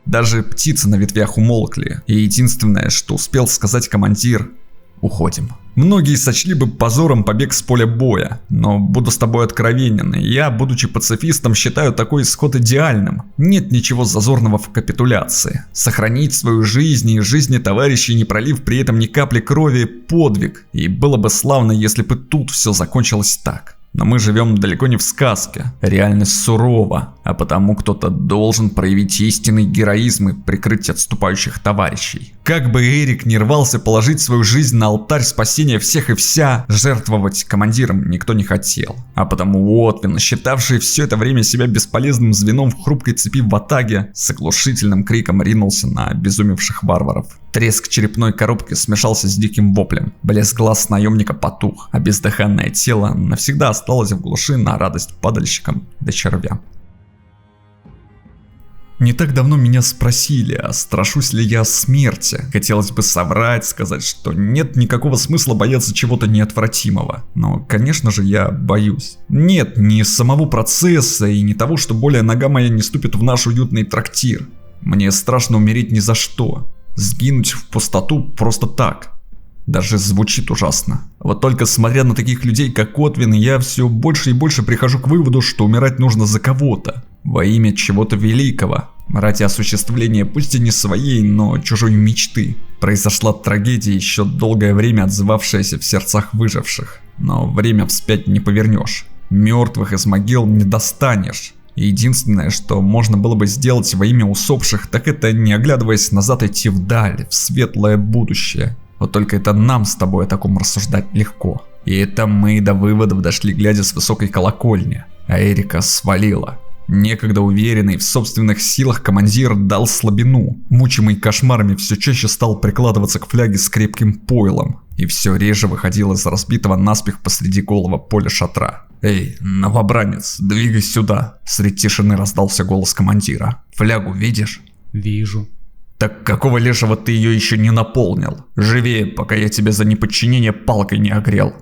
Даже птицы на ветвях умолкли, и единственное, что успел сказать командир: уходим. Многие сочли бы позором побег с поля боя, но буду с тобой откровенен, я, будучи пацифистом, считаю такой исход идеальным. Нет ничего зазорного в капитуляции. Сохранить свою жизнь и жизни товарищей, не пролив при этом ни капли крови, подвиг. И было бы славно, если бы тут все закончилось так. Но мы живем далеко не в сказке, реальность сурова, а потому кто-то должен проявить истинный героизм и прикрыть отступающих товарищей. Как бы Эрик не рвался положить свою жизнь на алтарь спасения всех и вся, жертвовать командиром никто не хотел. А потому Отвин, считавший все это время себя бесполезным звеном в хрупкой цепи в атаге, с оглушительным криком ринулся на обезумевших варваров. Треск черепной коробки смешался с диким воплем. Блеск глаз наемника потух, а бездыханное тело навсегда осталось в глуши на радость падальщикам да червям. Не так давно меня спросили, а страшусь ли я смерти. Хотелось бы соврать, сказать, что нет никакого смысла бояться чего-то неотвратимого. Но, конечно же, я боюсь. Нет, не самого процесса и не того, что более нога моя не ступит в наш уютный трактир. Мне страшно умереть ни за что. Сгинуть в пустоту просто так. Даже звучит ужасно. Вот только смотря на таких людей, как Отвин, я все больше и больше прихожу к выводу, что умирать нужно за кого-то. Во имя чего-то великого. Ради осуществления пусть и не своей, но чужой мечты. Произошла трагедия, еще долгое время отзывавшаяся в сердцах выживших. Но время вспять не повернешь. Мертвых из могил не достанешь. И единственное, что можно было бы сделать во имя усопших, так это, не оглядываясь назад, идти вдаль, в светлое будущее. Вот только это нам с тобой о таком рассуждать легко. И это мы до выводов дошли, глядя с высокой колокольни. А Эрика свалила. Некогда уверенный в собственных силах командир дал слабину. Мучимый кошмарами все чаще стал прикладываться к фляге с крепким пойлом. И все реже выходил из разбитого наспех посреди голого поля шатра. «Эй, новобранец, двигай сюда!» Средь тишины раздался голос командира. «Флягу видишь?» «Вижу». «Так какого лешего ты ее еще не наполнил? Живее, пока я тебя за неподчинение палкой не огрел!»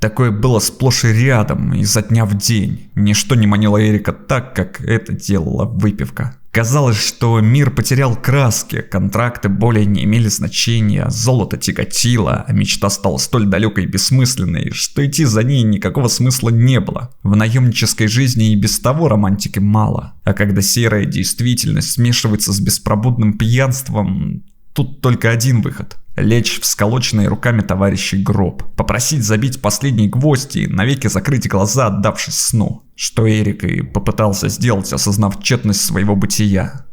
Такое было сплошь и рядом, изо дня в день. Ничто не манило Эрика так, как это делала выпивка. Казалось, что мир потерял краски, контракты более не имели значения, золото тяготило, а мечта стала столь далекой и бессмысленной, что идти за ней никакого смысла не было. В наемнической жизни и без того романтики мало. А когда серая действительность смешивается с беспробудным пьянством, тут только один выход. Лечь в сколоченный руками товарищей гроб, попросить забить последний гвоздь и навеки закрыть глаза, отдавшись сну, что Эрик и попытался сделать, осознав тщетность своего бытия.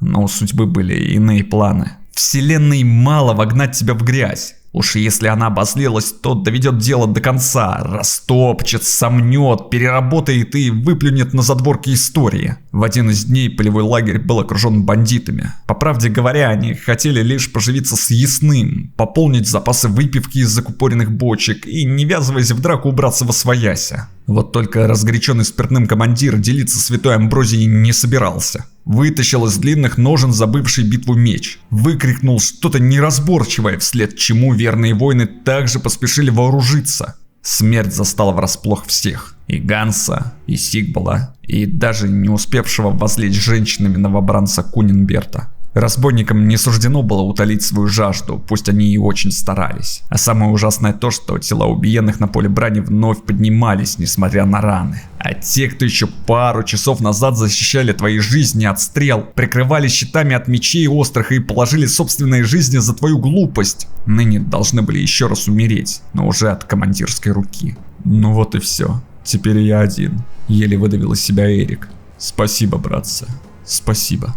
Но у судьбы были иные планы. Вселенной мало вогнать тебя в грязь. Уж если она обозлилась, то доведет дело до конца, растопчет, сомнет, переработает и выплюнет на задворке истории. В один из дней полевой лагерь был окружен бандитами. По правде говоря, они хотели лишь поживиться съестным, пополнить запасы выпивки из закупоренных бочек и, не ввязываясь в драку, убраться восвояся. Вот только разгоряченный спиртным командир делиться святой амброзией не собирался. Вытащил из длинных ножен забывший битву меч. Выкрикнул что-то неразборчивое, вслед чему верные воины также поспешили вооружиться. Смерть застала врасплох всех. И Ганса, и Сигбала, и даже не успевшего возлечь женщинами новобранца Кунинберта. Разбойникам не суждено было утолить свою жажду, пусть они и очень старались. А самое ужасное то, что тела убиенных на поле брани вновь поднимались, несмотря на раны. А те, кто еще пару часов назад защищали твои жизни от стрел, прикрывали щитами от мечей острых и положили собственные жизни за твою глупость, ныне должны были еще раз умереть, но уже от командирской руки. Ну вот и все. Теперь я один. Еле выдавил из себя Эрик. Спасибо, братцы. Спасибо.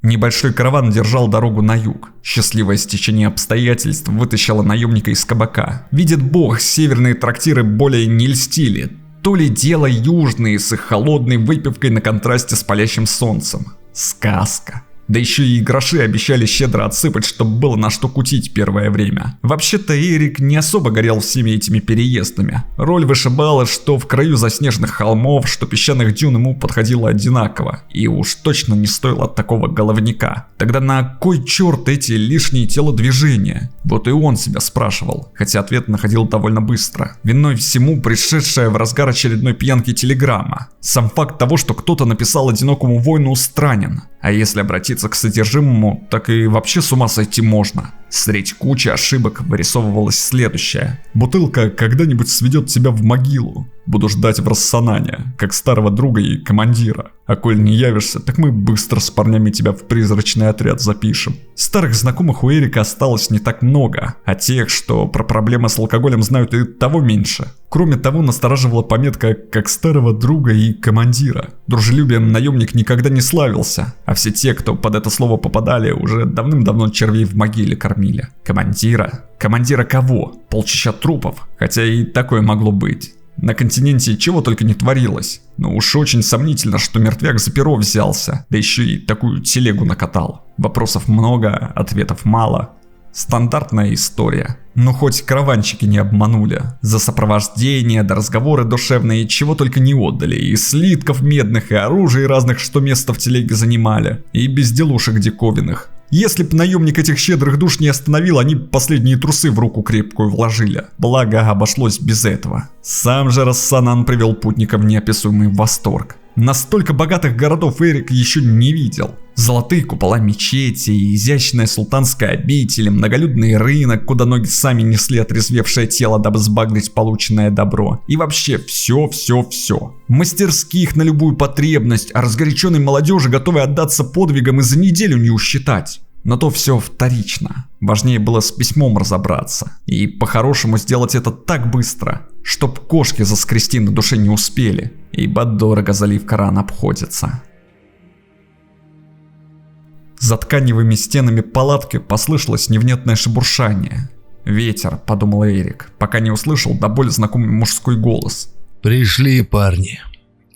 Небольшой караван держал дорогу на юг. Счастливое стечение обстоятельств вытащило наемника из кабака. Видит бог, северные трактиры более не льстили. То ли дело южные с их холодной выпивкой на контрасте с палящим солнцем. Сказка. Да еще и гроши обещали щедро отсыпать, чтобы было на что кутить первое время. Вообще-то Эрик не особо горел всеми этими переездами. Роль вышибала, что в краю заснеженных холмов, что песчаных дюн ему подходило одинаково. И уж точно не стоило такого головняка. Тогда на кой черт эти лишние телодвижения? Вот и он себя спрашивал, хотя ответ находил довольно быстро. Виной всему пришедшая в разгар очередной пьянки телеграмма. Сам факт того, что кто-то написал одинокому воину, странен. А если обратиться к содержимому, так и вообще с ума сойти можно. Средь кучи ошибок вырисовывалось следующее. Бутылка когда-нибудь сведет тебя в могилу. Буду ждать в Рассанане, как старого друга и командира. А коль не явишься, так мы быстро с парнями тебя в призрачный отряд запишем. Старых знакомых у Эрика осталось не так много, а тех, что про проблемы с алкоголем знают, и того меньше. Кроме того, настораживала пометка «как старого друга и командира». Дружелюбием наемник никогда не славился, а все те, кто под это слово попадали, уже давным-давно червей в могиле кормили. Командира? Командира кого? Полчища трупов? Хотя и такое могло быть. На континенте чего только не творилось, но уж очень сомнительно, что мертвяк за перо взялся, да еще и такую телегу накатал. Вопросов много, ответов мало. Стандартная история. Но хоть караванщики не обманули. За сопровождение, да разговоры душевные, чего только не отдали. И слитков медных, и оружия разных, что место в телеге занимали. И безделушек диковинных. Если б наемник этих щедрых душ не остановил, они последние трусы в руку крепкую вложили. Благо, обошлось без этого. Сам же Рассанан привел путника в неописуемый восторг. Настолько богатых городов Эрик еще не видел. Золотые купола мечети, изящная султанская обитель, многолюдный рынок, куда ноги сами несли отрезвевшее тело, дабы сбагрить полученное добро. И вообще все. Мастерских на любую потребность, а разгоряченной молодежи, готовой отдаться подвигам, и за неделю не усчитать. Но то все вторично. Важнее было с письмом разобраться. И по-хорошему сделать это так быстро, чтоб кошки заскрести на душе не успели, ибо дорого заливка ран обходится. За тканевыми стенами палатки послышалось невнятное шебуршание. «Ветер», — подумал Эрик, пока не услышал до боли знакомый мужской голос. «Пришли парни.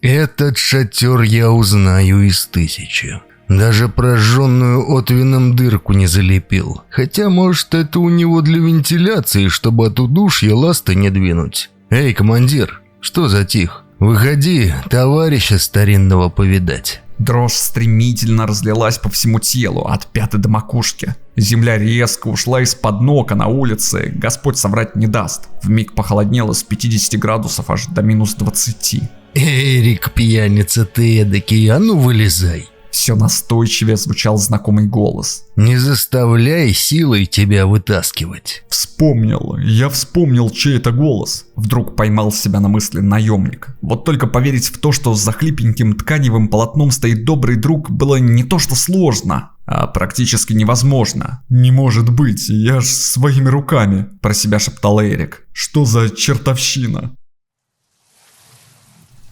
Этот шатер я узнаю из 1000. Даже прожженную отвином дырку не залепил. Хотя, может, это у него для вентиляции, чтобы от удушья ласты не двинуть. Эй, командир, что затих? Выходи, товарища старинного повидать». Дрожь стремительно разлилась по всему телу, от пяты до макушки. Земля резко ушла из-под ног, а на улице Господь соврать не даст. Вмиг похолоднело с 50 градусов аж до минус 20. «Эрик, пьяница ты эдакий, а ну вылезай!» Все настойчивее звучал знакомый голос. «Не заставляй силой тебя вытаскивать». Я вспомнил, чей это голос. Вдруг поймал себя на мысли наемник. Вот только поверить в то, что за хлипеньким тканевым полотном стоит добрый друг, было не то что сложно, а практически невозможно. «Не может быть, я ж своими руками», — про себя шептал Эрик. «Что за чертовщина?»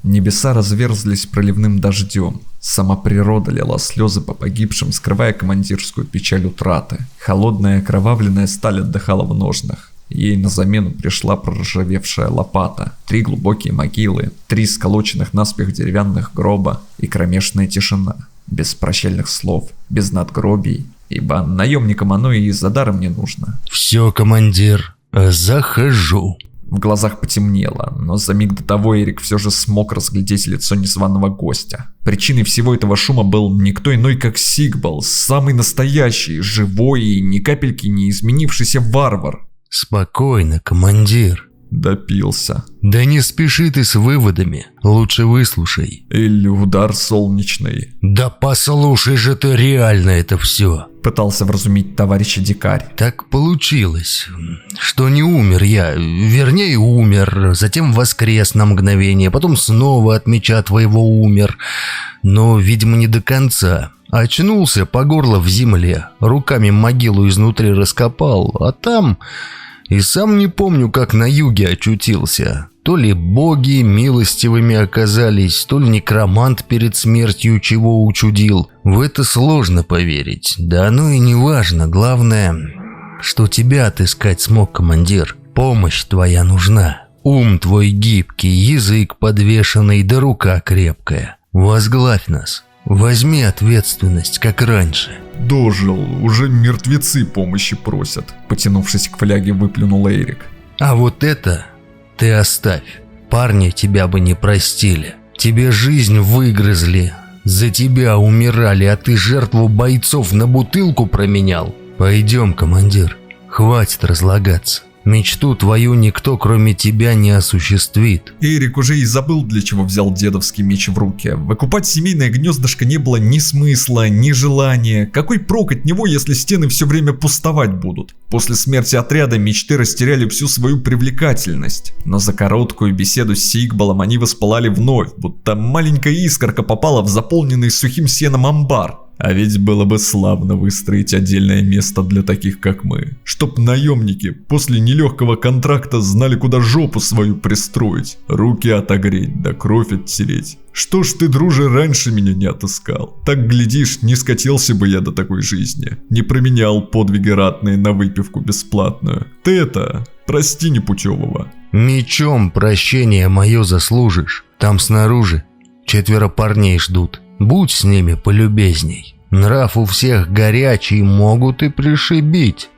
Небеса разверзлись проливным дождем. Сама природа лила слезы по погибшим, скрывая командирскую печаль утраты. Холодная окровавленная сталь отдыхала в ножнах. Ей на замену пришла проржавевшая лопата, 3 глубокие могилы, 3 сколоченных наспех деревянных гроба и кромешная тишина. Без прощальных слов, без надгробий, ибо наемникам оно и за даром не нужно. «Все, командир, захожу». В глазах потемнело, но за миг до того Эрик все же смог разглядеть лицо незваного гостя. Причиной всего этого шума был никто иной, как Сигбал, самый настоящий, живой и ни капельки не изменившийся варвар. «Спокойно, командир». Допился. «Да не спеши ты с выводами, лучше выслушай». Или удар солнечный. «Да послушай же ты реально это все». Пытался вразумить товарища дикарь. Так получилось, что не умер я, вернее умер, затем воскрес на мгновение, потом снова от меча твоего умер, но, видимо, не до конца. Очнулся по горло в земле, руками могилу изнутри раскопал, а там... И сам не помню, как на юге очутился. То ли боги милостивыми оказались, то ли некромант перед смертью чего учудил. В это сложно поверить. Да оно и не важно. Главное, что тебя отыскать смог, командир. Помощь твоя нужна. Ум твой гибкий, язык подвешенный, да рука крепкая. Возглавь нас. Возьми ответственность, как раньше. Дожил, уже мертвецы помощи просят. Потянувшись к фляге, выплюнул Эрик. А вот это ты оставь. Парни тебя бы не простили. Тебе жизнь выгрызли. За тебя умирали, а ты жертву бойцов на бутылку променял. Пойдем, командир. Хватит разлагаться. Мечту твою никто, кроме тебя, не осуществит. Эрик уже и забыл, для чего взял дедовский меч в руки. Выкупать семейное гнездышко не было ни смысла, ни желания. Какой прок от него, если стены все время пустовать будут? После смерти отряда мечты растеряли всю свою привлекательность. Но за короткую беседу с Сигбалом они воспылали вновь, будто маленькая искорка попала в заполненный сухим сеном амбар. А ведь было бы славно выстроить отдельное место для таких, как мы. Чтоб наемники после нелегкого контракта знали, куда жопу свою пристроить. Руки отогреть, да кровь оттереть. Что ж ты, друже, раньше меня не отыскал? Так, глядишь, не скатился бы я до такой жизни. Не променял подвиги ратные на выпивку бесплатную. Ты это, прости непутевого. Мечом прощение мое заслужишь. Там снаружи 4 парней ждут. Будь с ними полюбезней. Нрав у всех горячий, могут и пришибить.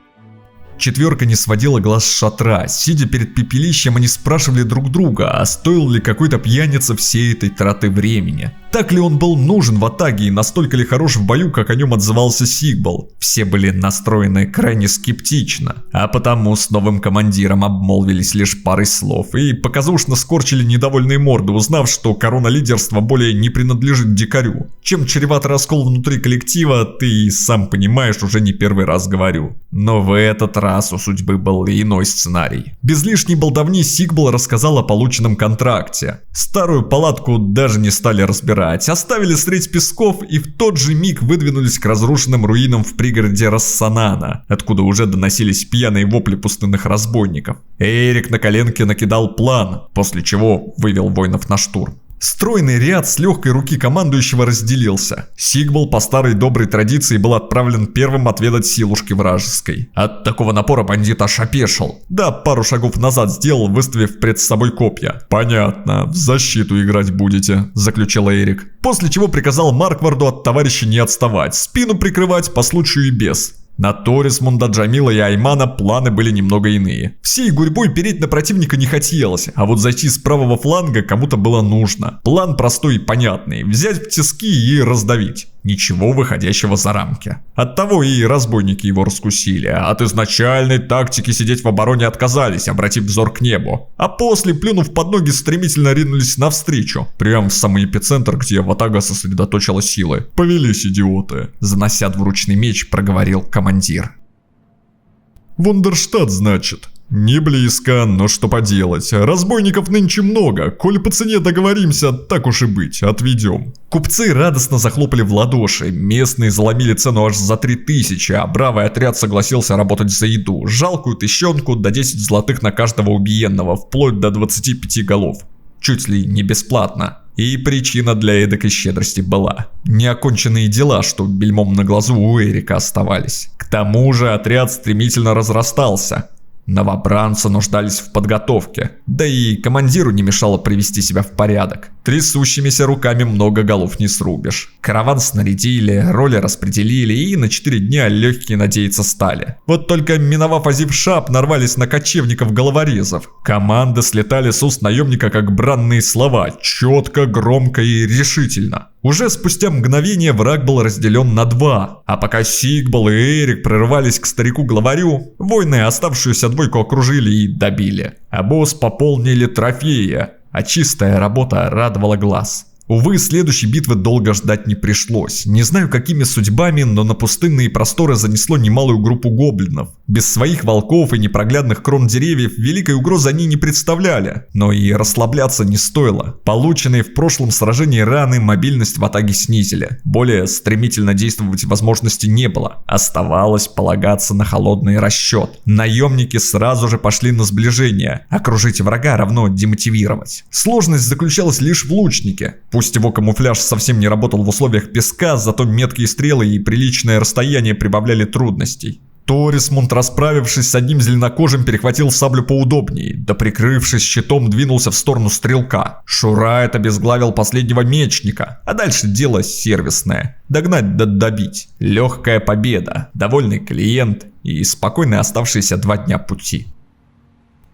4 не сводила глаз с шатра. Сидя перед пепелищем, они спрашивали друг друга, а стоил ли какой-то пьяница всей этой траты времени. Так ли он был нужен в атаге и настолько ли хорош в бою, как о нем отзывался Сигбал? Все были настроены крайне скептично, а потому с новым командиром обмолвились лишь парой слов и показушно скорчили недовольные морды, узнав, что корона лидерства более не принадлежит дикарю. Чем чреват раскол внутри коллектива, ты и сам понимаешь, уже не первый раз говорю. Но в этот раз у судьбы был и иной сценарий. Без лишней болтовни Сигбал рассказал о полученном контракте. Старую палатку даже не стали разбирать. Оставили средь песков и в тот же миг выдвинулись к разрушенным руинам в пригороде Рассанана, откуда уже доносились пьяные вопли пустынных разбойников. Эрик на коленке накидал план, после чего вывел воинов на штурм. Стройный ряд с легкой руки командующего разделился. Сигбал по старой доброй традиции был отправлен первым отведать силушки вражеской. От такого напора бандит аж опешил. Да, пару шагов назад сделал, выставив пред собой копья. «Понятно, в защиту играть будете», – заключил Эрик. После чего приказал Маркварду от товарища не отставать, спину прикрывать по случаю и без. На Торисмунда, Джамила и Аймана планы были немного иные. Всей гурьбой переть на противника не хотелось, а вот зайти с правого фланга кому-то было нужно. План простой и понятный – взять в тиски и раздавить. Ничего выходящего за рамки. Оттого и разбойники его раскусили. От изначальной тактики сидеть в обороне отказались, обратив взор к небу. А после, плюнув под ноги, стремительно ринулись навстречу. Прямо в самый эпицентр, где ватага сосредоточила силы. «Повелись, идиоты!» Занося двуручный меч, проговорил командир. «Вундерштадт, значит?» «Не близко, но что поделать. Разбойников нынче много. Коль по цене договоримся, так уж и быть, отведем». Купцы радостно захлопали в ладоши. Местные заломили цену аж за 3000, а бравый отряд согласился работать за еду. Жалкую тыщенку до 10 золотых на каждого убиенного, вплоть до 25 голов. Чуть ли не бесплатно. И причина для эдакой щедрости была. Неоконченные дела, что бельмом на глазу у Эрика оставались. К тому же отряд стремительно разрастался. Новобранцы нуждались в подготовке, да и командиру не мешало привести себя в порядок. Трясущимися руками много голов не срубишь. Караван снарядили, роли распределили и на 4 дня легкие надеяться стали. Вот только миновав Азив-Шап, нарвались на кочевников-головорезов. Команды слетали с уст наемника как бранные слова, четко, громко и решительно. Уже спустя мгновение враг был разделен на 2, а пока Сигбал и Эрик прорывались к старику-главарю, воины оставшуюся двойку окружили и добили. Обоз пополнили трофея, а чистая работа радовала глаз. Увы, следующей битвы долго ждать не пришлось. Не знаю какими судьбами, но на пустынные просторы занесло немалую группу гоблинов. Без своих волков и непроглядных крон деревьев великой угрозы они не представляли. Но и расслабляться не стоило. Полученные в прошлом сражении раны мобильность в атаке снизили. Более стремительно действовать возможности не было. Оставалось полагаться на холодный расчет. Наемники сразу же пошли на сближение. Окружить врага равно демотивировать. Сложность заключалась лишь в лучнике. Пусть его камуфляж совсем не работал в условиях песка, зато меткие стрелы и приличное расстояние прибавляли трудностей. Торисмунд, расправившись с одним зеленокожим, перехватил саблю поудобнее, да прикрывшись щитом, двинулся в сторону стрелка. Шурайт обезглавил последнего мечника, а дальше дело сервисное. Догнать да добить. Легкая победа, довольный клиент и спокойно оставшиеся 2 дня пути.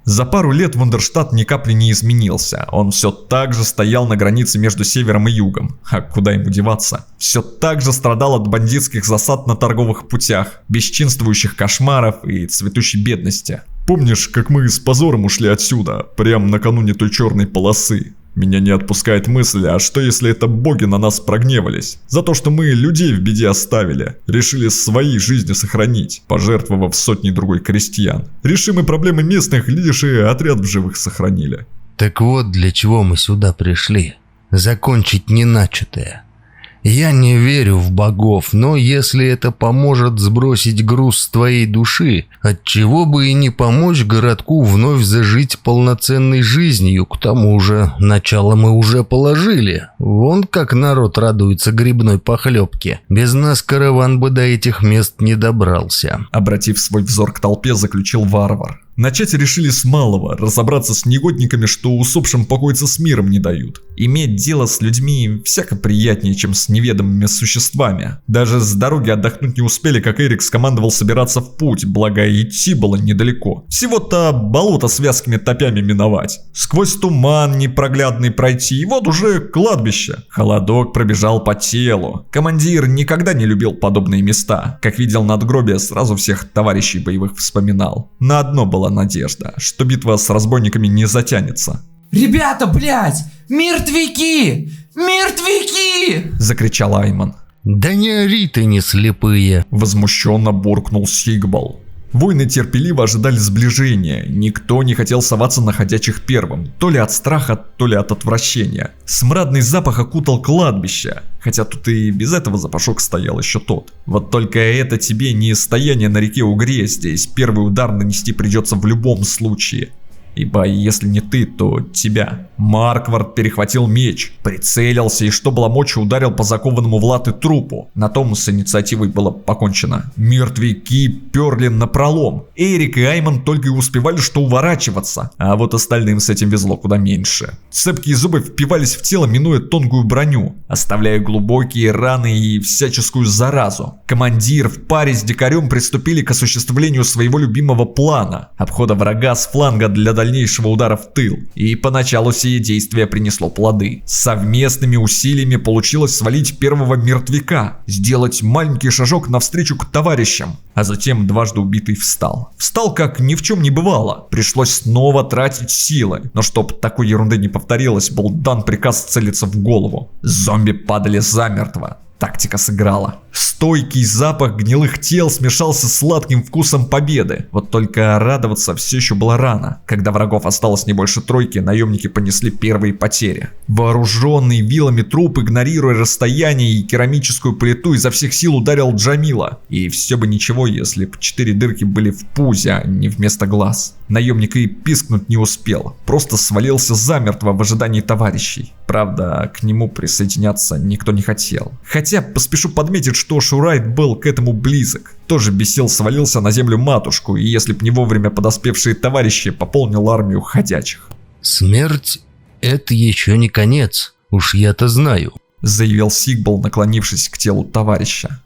За пару лет Вундерштат ни капли не изменился, он все так же стоял на границе между севером и югом, а куда ему деваться? Все так же страдал от бандитских засад на торговых путях, бесчинствующих кошмаров и цветущей бедности. Помнишь, как мы с позором ушли отсюда, прямо накануне той черной полосы? Меня не отпускает мысль, а что если это боги на нас прогневались? За то, что мы людей в беде оставили, решили свои жизни сохранить, пожертвовав сотни другой крестьян. Решим и проблемы местных, глядишь, и отряд в живых сохранили. Так вот для чего мы сюда пришли. Закончить неначатое. Я не верю в богов, но если это поможет сбросить груз с твоей души, отчего бы и не помочь городку вновь зажить полноценной жизнью, к тому же начало мы уже положили. Вон как народ радуется грибной похлебке. Без нас караван бы до этих мест не добрался. Обратив свой взор к толпе, заключил варвар. Начать решили с малого, разобраться с негодниками, что усопшим покоиться с миром не дают. Иметь дело с людьми всяко приятнее, чем с неведомыми существами. Даже с дороги отдохнуть не успели, как Эрик скомандовал собираться в путь, благо идти было недалеко. Всего-то болото с вязкими топями миновать. Сквозь туман непроглядный пройти, и вот уже кладбище. Холодок пробежал по телу. Командир никогда не любил подобные места. Как видел надгробие, сразу всех товарищей боевых вспоминал. На одно было надежда, что битва с разбойниками не затянется. «Ребята, блядь! Мертвяки! Мертвяки!» – закричал Айман. «Да не ори ты, не слепые!» – возмущенно буркнул Сигбал. Воины терпеливо ожидали сближения, никто не хотел соваться на ходячих первым, то ли от страха, то ли от отвращения. Смрадный запах окутал кладбище, хотя тут и без этого запашок стоял еще тот. Вот только это тебе не стояние на реке Угре, здесь первый удар нанести придется в любом случае. Ибо если не ты, то тебя. Марквард перехватил меч, прицелился и что было мочи ударил по закованному в латы трупу. На том с инициативой было покончено. Мертвяки перли напролом. Эрик и Айман только и успевали что уворачиваться, а вот остальным с этим везло куда меньше. Цепкие зубы впивались в тело, минуя тонкую броню, оставляя глубокие раны и всяческую заразу. Командир в паре с дикарем приступили к осуществлению своего любимого плана – обхода врага с фланга для дальнейшего удара в тыл. И поначалу сие действие принесло плоды. Совместными усилиями получилось свалить первого мертвяка, сделать маленький шажок навстречу к товарищам, а затем дважды убитый встал. Встал как ни в чем не бывало, пришлось снова тратить силы, но чтоб такой ерунды не повторилось, был дан приказ целиться в голову. Зомби падали замертво. Тактика сыграла. Стойкий запах гнилых тел смешался с сладким вкусом победы. Вот только радоваться все еще было рано. Когда врагов осталось не больше тройки, наемники понесли первые потери. Вооруженный вилами труп, игнорируя расстояние и керамическую плиту, изо всех сил ударил Джамила. И все бы ничего, если бы 4 дырки были в пузе, а не вместо глаз. Наемник и пискнуть не успел, просто свалился замертво в ожидании товарищей. Правда, к нему присоединяться никто не хотел. Хотя поспешу подметить, что Шурайт был к этому близок. Тоже без сил свалился на землю матушку, и если б не вовремя подоспевшие товарищи, пополнил армию ходячих. «Смерть — это еще не конец, уж я-то знаю», — заявил Сигбал, наклонившись к телу товарища.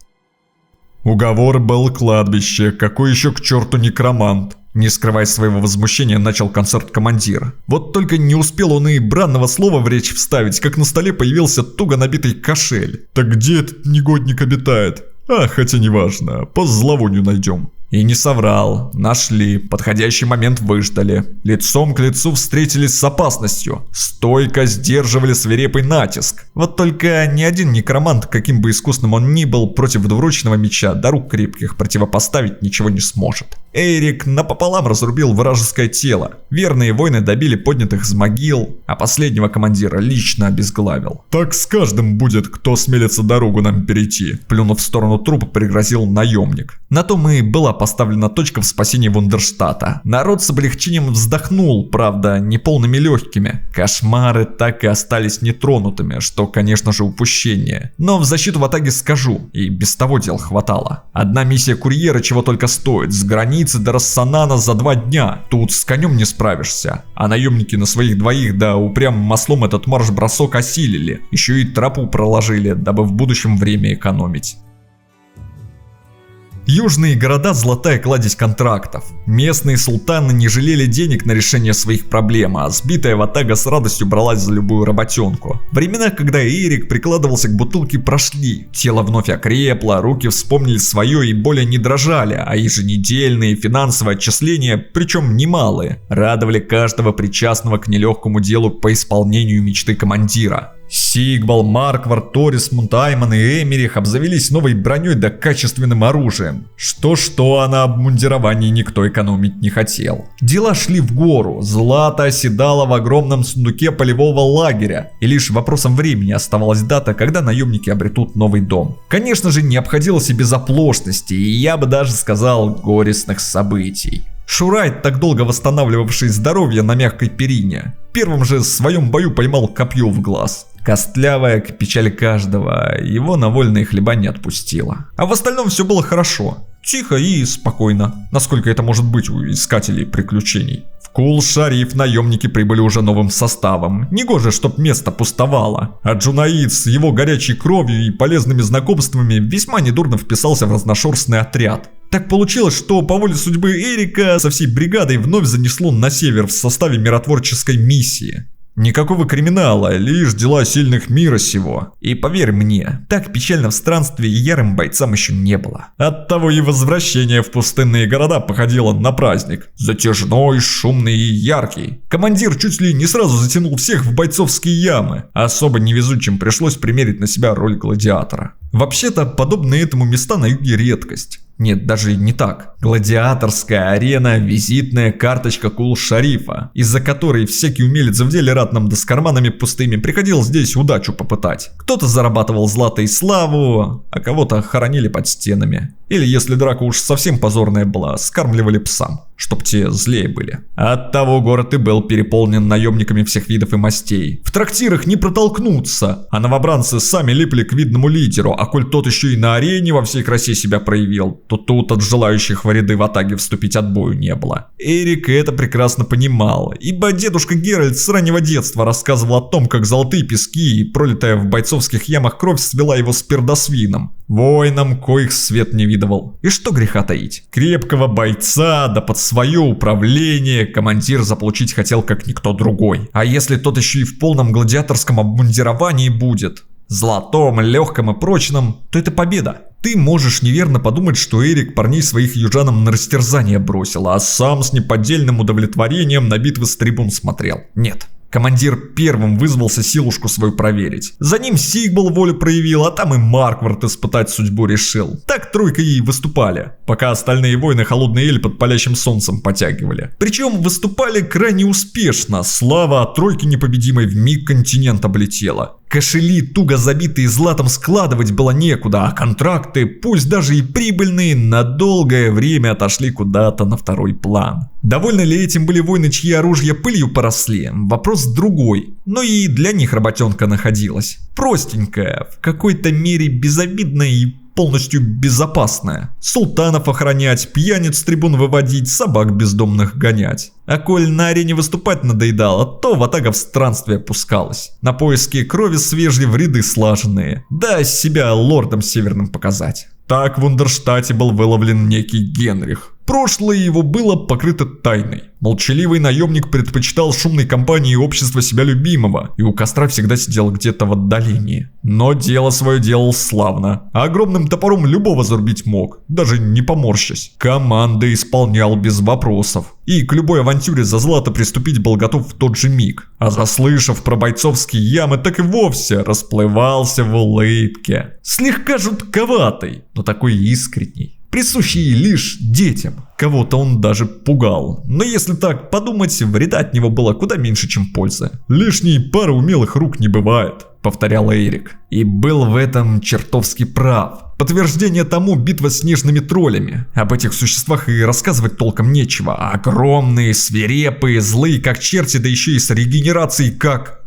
Уговор был кладбище, какой еще к черту некромант? Не скрывая своего возмущения, начал концерт командир. Вот только не успел он и бранного слова в речь вставить, как на столе появился туго набитый кошель. Так где этот негодник обитает? Хотя неважно, по зловонию найдем. И не соврал, нашли, подходящий момент выждали. Лицом к лицу встретились с опасностью, стойко сдерживали свирепый натиск. Вот только ни один некромант, каким бы искусным он ни был, против двуручного меча до рук крепких противопоставить ничего не сможет. Эйрик напополам разрубил вражеское тело. Верные воины добили поднятых из могил, а последнего командира лично обезглавил. Так с каждым будет, кто осмелится дорогу нам перейти. Плюнув в сторону трупа, пригрозил наемник. На том и была поставлена точка в спасении Вундерштата. Народ с облегчением вздохнул, правда, не полными легкими. Кошмары так и остались нетронутыми, что, конечно же, упущение. Но в защиту ватаги скажу, и без того дел хватало. Одна миссия курьера чего только стоит, с границы до Рассанана за 2 дня. Тут с конем не справишься. А наемники на своих двоих, да упрямым маслом этот марш-бросок осилили. Еще и тропу проложили, дабы в будущем время экономить. Южные города – золотая кладезь контрактов. Местные султаны не жалели денег на решение своих проблем, а сбитая ватага с радостью бралась за любую работенку. Времена, когда Эйрик прикладывался к бутылке, прошли. Тело вновь окрепло, руки вспомнили свое и более не дрожали, а еженедельные финансовые отчисления, причем немалые, радовали каждого причастного к нелегкому делу по исполнению мечты командира. Сигбал, Марквар, Торисмунд, Айман и Эмерих обзавелись новой броней да качественным оружием. Что-что, а на обмундировании никто экономить не хотел. Дела шли в гору, злато оседало в огромном сундуке полевого лагеря, и лишь вопросом времени оставалась дата, когда наемники обретут новый дом. Конечно же, не обходилось и без оплошности, и я бы даже сказал, горестных событий. Шурайт, так долго восстанавливавший здоровье на мягкой перине, первым же в своем бою поймал копье в глаз. Костлявая к печали каждого, его на вольные хлеба не отпустила. А в остальном все было хорошо. Тихо и спокойно, насколько это может быть у искателей приключений. В Кул-Шариф наемники прибыли уже новым составом. Негоже, чтоб место пустовало. А Джунаид с его горячей кровью и полезными знакомствами весьма недурно вписался в разношерстный отряд. Так получилось, что по воле судьбы Эрика со всей бригадой вновь занесло на север в составе миротворческой миссии. Никакого криминала, лишь дела сильных мира сего. И поверь мне, так печально в странстве ярым бойцам еще не было. Оттого и возвращение в пустынные города походило на праздник. Затяжной, шумный и яркий. Командир чуть ли не сразу затянул всех в бойцовские ямы. Особо невезучим пришлось примерить на себя роль гладиатора. Вообще-то, подобные этому места на юге редкость. Нет, даже не так. Гладиаторская арена – визитная карточка Кул-Шарифа, из-за которой всякий умелец в деле ратном да с карманами пустыми приходил здесь удачу попытать. Кто-то зарабатывал злато и славу, а кого-то хоронили под стенами. Или, если драка уж совсем позорная была, скармливали псам, чтоб те злее были. Оттого город и был переполнен наемниками всех видов и мастей. В трактирах не протолкнуться, а новобранцы сами липли к видному лидеру, а коль тот еще и на арене во всей красе себя проявил, то тут от желающих в ряды ватаги вступить отбою не было. Эрик это прекрасно понимал, ибо дедушка Геральт с раннего детства рассказывал о том, как золотые пески и пролитая в бойцовских ямах кровь свела его с пердосвином. Воинам, коих свет не видывал. И что греха таить? Крепкого бойца, да под свое управление командир заполучить хотел как никто другой. А если тот еще и в полном гладиаторском обмундировании будет, золотом, легком и прочном, то это победа. Ты можешь неверно подумать, что Эрик парней своих южанам на растерзание бросил, а сам с неподдельным удовлетворением на битвы с трибун смотрел. Нет. Командир первым вызвался силушку свою проверить. За ним Сигбал волю проявил, а там и Марквард испытать судьбу решил. Так тройка и выступали, пока остальные воины холодный эль под палящим солнцем потягивали. Причем выступали крайне успешно, слава от тройки непобедимой вмиг континент облетела. Кошели, туго забитые златом, складывать было некуда, а контракты, пусть даже и прибыльные, на долгое время отошли куда-то на второй план. Довольны ли этим были воины, чьи оружия пылью поросли? Вопрос другой, но и для них работенка находилась. Простенькая, в какой-то мере безобидная и полностью безопасная. Султанов охранять, пьяниц с трибун выводить, собак бездомных гонять. А коль на арене выступать надоедало, то ватага в странствие пускалась. На поиски крови свежей в ряды слаженные. Да себя лордом северным показать. Так в Ундерштате был выловлен некий Генрих. Прошлое его было покрыто тайной. Молчаливый наемник предпочитал шумной компании и общество себя любимого, и у костра всегда сидел где-то в отдалении. Но дело свое делал славно. А огромным топором любого зарубить мог, даже не поморщась. Команды исполнял без вопросов. И к любой авантюре за злато приступить был готов в тот же миг. А заслышав про бойцовские ямы, так и вовсе расплывался в улыбке. Слегка жутковатый, но такой искренний. Присущий лишь детям. Кого-то он даже пугал. Но если так подумать, вреда от него было куда меньше, чем пользы. «Лишней пары умелых рук не бывает», — повторял Эрик. И был в этом чертовски прав. Подтверждение тому битва с снежными троллями. Об этих существах и рассказывать толком нечего. Огромные, свирепые, злые как черти, да еще и с регенерацией как...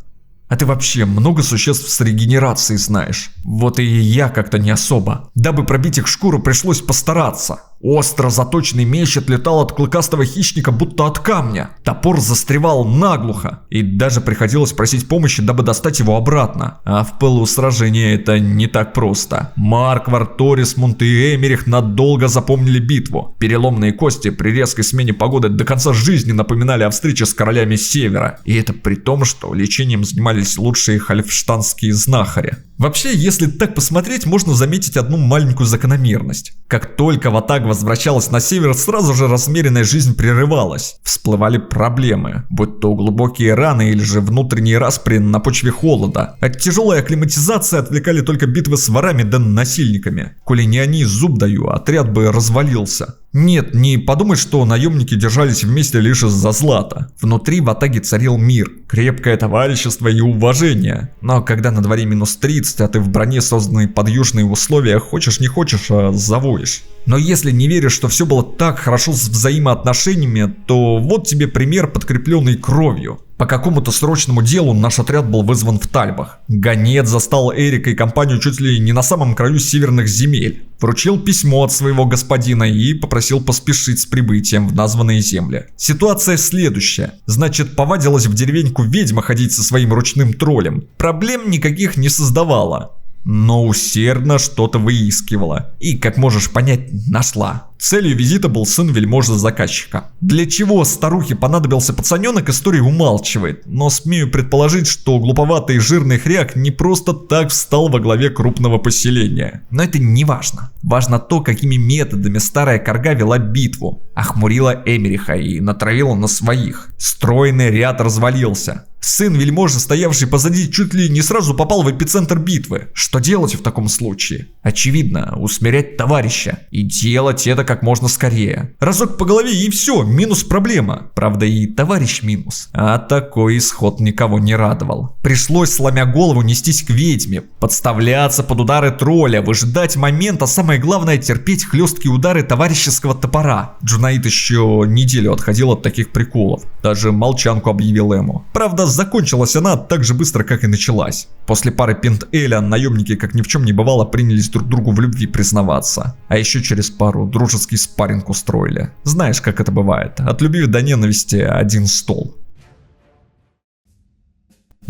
А ты вообще много существ с регенерацией знаешь? Вот и я как-то не особо. Дабы пробить их шкуру, пришлось постараться. Остро заточенный меч отлетал от клыкастого хищника будто от камня. Топор застревал наглухо. И даже приходилось просить помощи, дабы достать его обратно. А в пылу сражения это не так просто. Марквард, Торисмунд и Эмерих надолго запомнили битву. Переломные кости при резкой смене погоды до конца жизни напоминали о встрече с королями Севера. И это при том, что лечением занимались лучшие хальфштадтские знахари. Вообще, если так посмотреть, можно заметить одну маленькую закономерность. Как только ватага возвращалась на север, сразу же размеренная жизнь прерывалась. Всплывали проблемы, будь то глубокие раны или же внутренние распри на почве холода. От тяжелой акклиматизации отвлекали только битвы с ворами да насильниками. Коли не они, зуб даю, отряд бы развалился. Нет, не подумай, что наемники держались вместе лишь из-за злата. Внутри ватаги царил мир, крепкое товарищество и уважение. Но когда на дворе минус 30, а ты в броне, созданной под южные условия, хочешь не хочешь, а завоешь. Но если не веришь, что все было так хорошо с взаимоотношениями, то вот тебе пример, подкрепленный кровью. По какому-то срочному делу наш отряд был вызван в Тальбах. Гонец застал Эрика и компанию чуть ли не на самом краю северных земель. Вручил письмо от своего господина и попросил поспешить с прибытием в названные земли. Ситуация следующая. Значит, повадилась в деревеньку ведьма ходить со своим ручным троллем. Проблем никаких не создавала, но усердно что-то выискивала. И, как можешь понять, нашла. Целью визита был сын вельможи-заказчика. Для чего старухе понадобился пацаненок, история умалчивает, но смею предположить, что глуповатый и жирный хряк не просто так встал во главе крупного поселения. Но это не важно. Важно то, какими методами старая корга вела битву. Охмурила Эмериха и натравила на своих. Стройный ряд развалился. Сын вельможи, стоявший позади, чуть ли не сразу попал в эпицентр битвы. Что делать в таком случае? Очевидно, усмирять товарища. И делать это как можно скорее. Разок по голове и все, минус проблема. Правда, и товарищ минус. А такой исход никого не радовал. Пришлось, сломя голову, нестись к ведьме, подставляться под удары тролля, выжидать момент, а самое главное, терпеть хлесткие удары товарищеского топора. Джунаид еще неделю отходил от таких приколов. Даже молчанку объявил ему. Правда, закончилась она так же быстро, как и началась. После пары пинт эля наемники, как ни в чем не бывало, принялись друг другу в любви признаваться. А еще через пару дружеский спарринг устроили. Знаешь, как это бывает. От любви до ненависти один стол.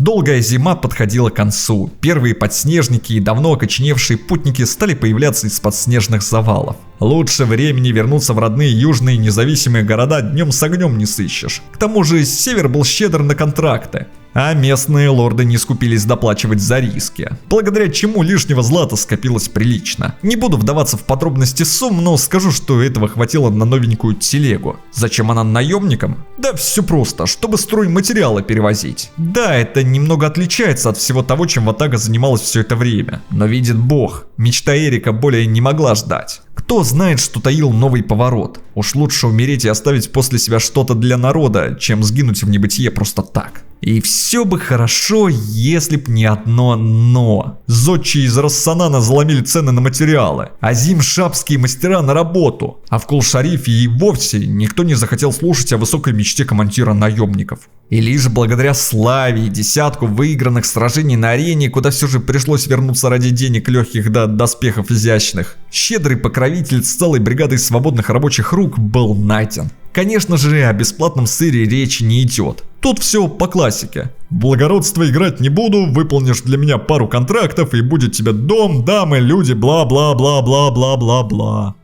Долгая зима подходила к концу. Первые подснежники и давно окоченевшие путники стали появляться из-под снежных завалов. Лучше времени вернуться в родные южные независимые города днем с огнем не сыщешь. К тому же север был щедр на контракты. А местные лорды не скупились доплачивать за риски, благодаря чему лишнего злата скопилось прилично. Не буду вдаваться в подробности сумм, но скажу, что этого хватило на новенькую телегу. Зачем она наемникам? Да все просто, чтобы стройматериалы перевозить. Да, это немного отличается от всего того, чем Ватага занималась все это время. Но видит бог, мечта Эрика более не могла ждать. Кто знает, что таил новый поворот. Уж лучше умереть и оставить после себя что-то для народа, чем сгинуть в небытие просто так. И все бы хорошо, если б не одно «но». Зодчие из Рассанана заломили цены на материалы, а зимшапские мастера на работу. А в Кул-Шарифе и вовсе никто не захотел слушать о высокой мечте командира наемников. И лишь благодаря славе и десятку выигранных сражений на арене, куда все же пришлось вернуться ради денег легких до доспехов изящных, щедрый покровитель с целой бригадой свободных рабочих рук был найден. Конечно же, о бесплатном сыре речи не идет. Тут все по классике. В благородство играть не буду, выполнишь для меня пару контрактов и будет тебе дом, дамы, люди, бла-бла-бла-бла-бла-бла-бла.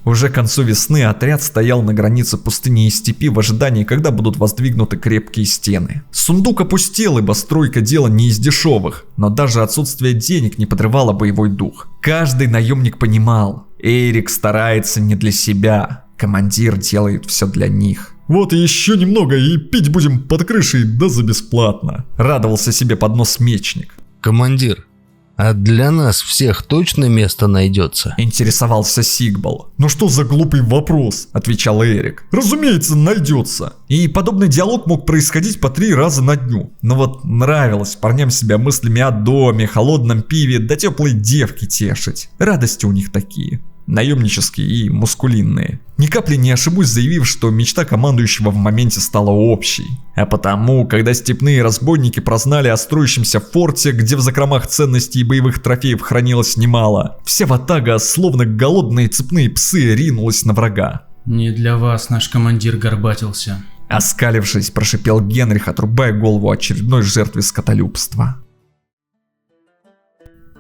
Уже к концу весны отряд стоял на границе пустыни и степи в ожидании, когда будут воздвигнуты крепкие стены. Сундук опустел, ибо стройка дела не из дешевых, но даже отсутствие денег не подрывало боевой дух. Каждый наемник понимал, Эрик старается не для себя, командир делает все для них. Вот еще немного и пить будем под крышей, да за бесплатно. Радовался себе под нос мечник. Командир, а для нас всех точно место найдется? Интересовался Сигбал. Ну что за глупый вопрос? Отвечал Эрик. Разумеется, найдется. И подобный диалог мог происходить по 3 раза на дню. Но вот нравилось парням себя мыслями о доме, холодном пиве, да теплой девке тешить. Радости у них такие. Наемнические и мускулинные. Ни капли не ошибусь, заявив, что мечта командующего в моменте стала общей. А потому, когда степные разбойники прознали о строящемся форте, где в закромах ценностей и боевых трофеев хранилось немало, вся ватага, словно голодные цепные псы, ринулась на врага. Не для вас наш командир горбатился. Оскалившись, прошипел Генрих, отрубая голову очередной жертве скотолюбства.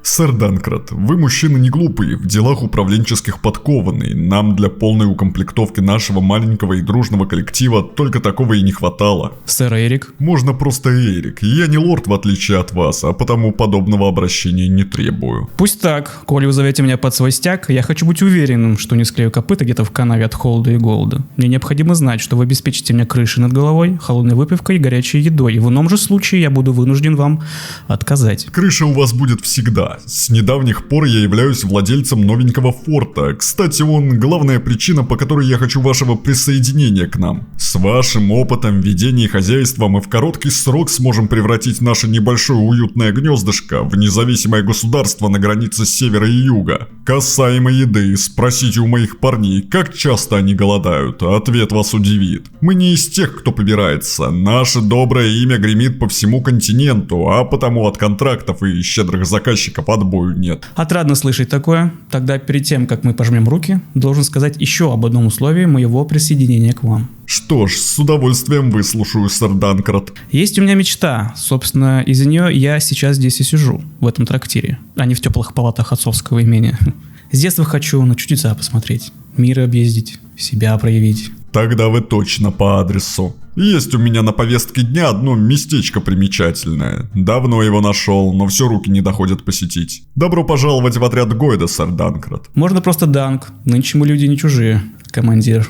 Сэр Данкрат, вы мужчина не глупый, в делах управленческих подкованный. Нам для полной укомплектовки нашего маленького и дружного коллектива только такого и не хватало. Сэр Эрик? Можно просто Эрик. Я не лорд в отличие от вас, а потому подобного обращения не требую. Пусть так. Коли вы зовете меня под свой стяг, я хочу быть уверенным, что не склею копыта где-то в канаве от холода и голода. Мне необходимо знать, что вы обеспечите мне крышей над головой, холодной выпивкой и горячей едой. И в ином же случае я буду вынужден вам отказать. Крыша у вас будет всегда. С недавних пор я являюсь владельцем новенького форта. Кстати, он главная причина, по которой я хочу вашего присоединения к нам. С вашим опытом ведения хозяйства мы в короткий срок сможем превратить наше небольшое уютное гнездышко в независимое государство на границе севера и юга. Касаемо еды, спросите у моих парней, как часто они голодают. Ответ вас удивит. Мы не из тех, кто побирается. Наше доброе имя гремит по всему континенту, а потому от контрактов и щедрых заказчиков отбою нет. Отрадно слышать такое. Тогда перед тем, как мы пожмем руки, должен сказать еще об одном условии моего присоединения к вам. Что ж, с удовольствием выслушаю, сэр Данкрат. Есть у меня мечта. Собственно, из-за нее я сейчас здесь и сижу, в этом трактире, а не в теплых палатах отцовского имения. С детства хочу на чудеса посмотреть, мир объездить, себя проявить. Тогда вы точно по адресу. Есть у меня на повестке дня одно местечко примечательное. Давно его нашел, но все руки не доходят посетить. Добро пожаловать в отряд Гойда, сэр Данкрат. Можно просто Данк. Нынче мы люди не чужие, командир.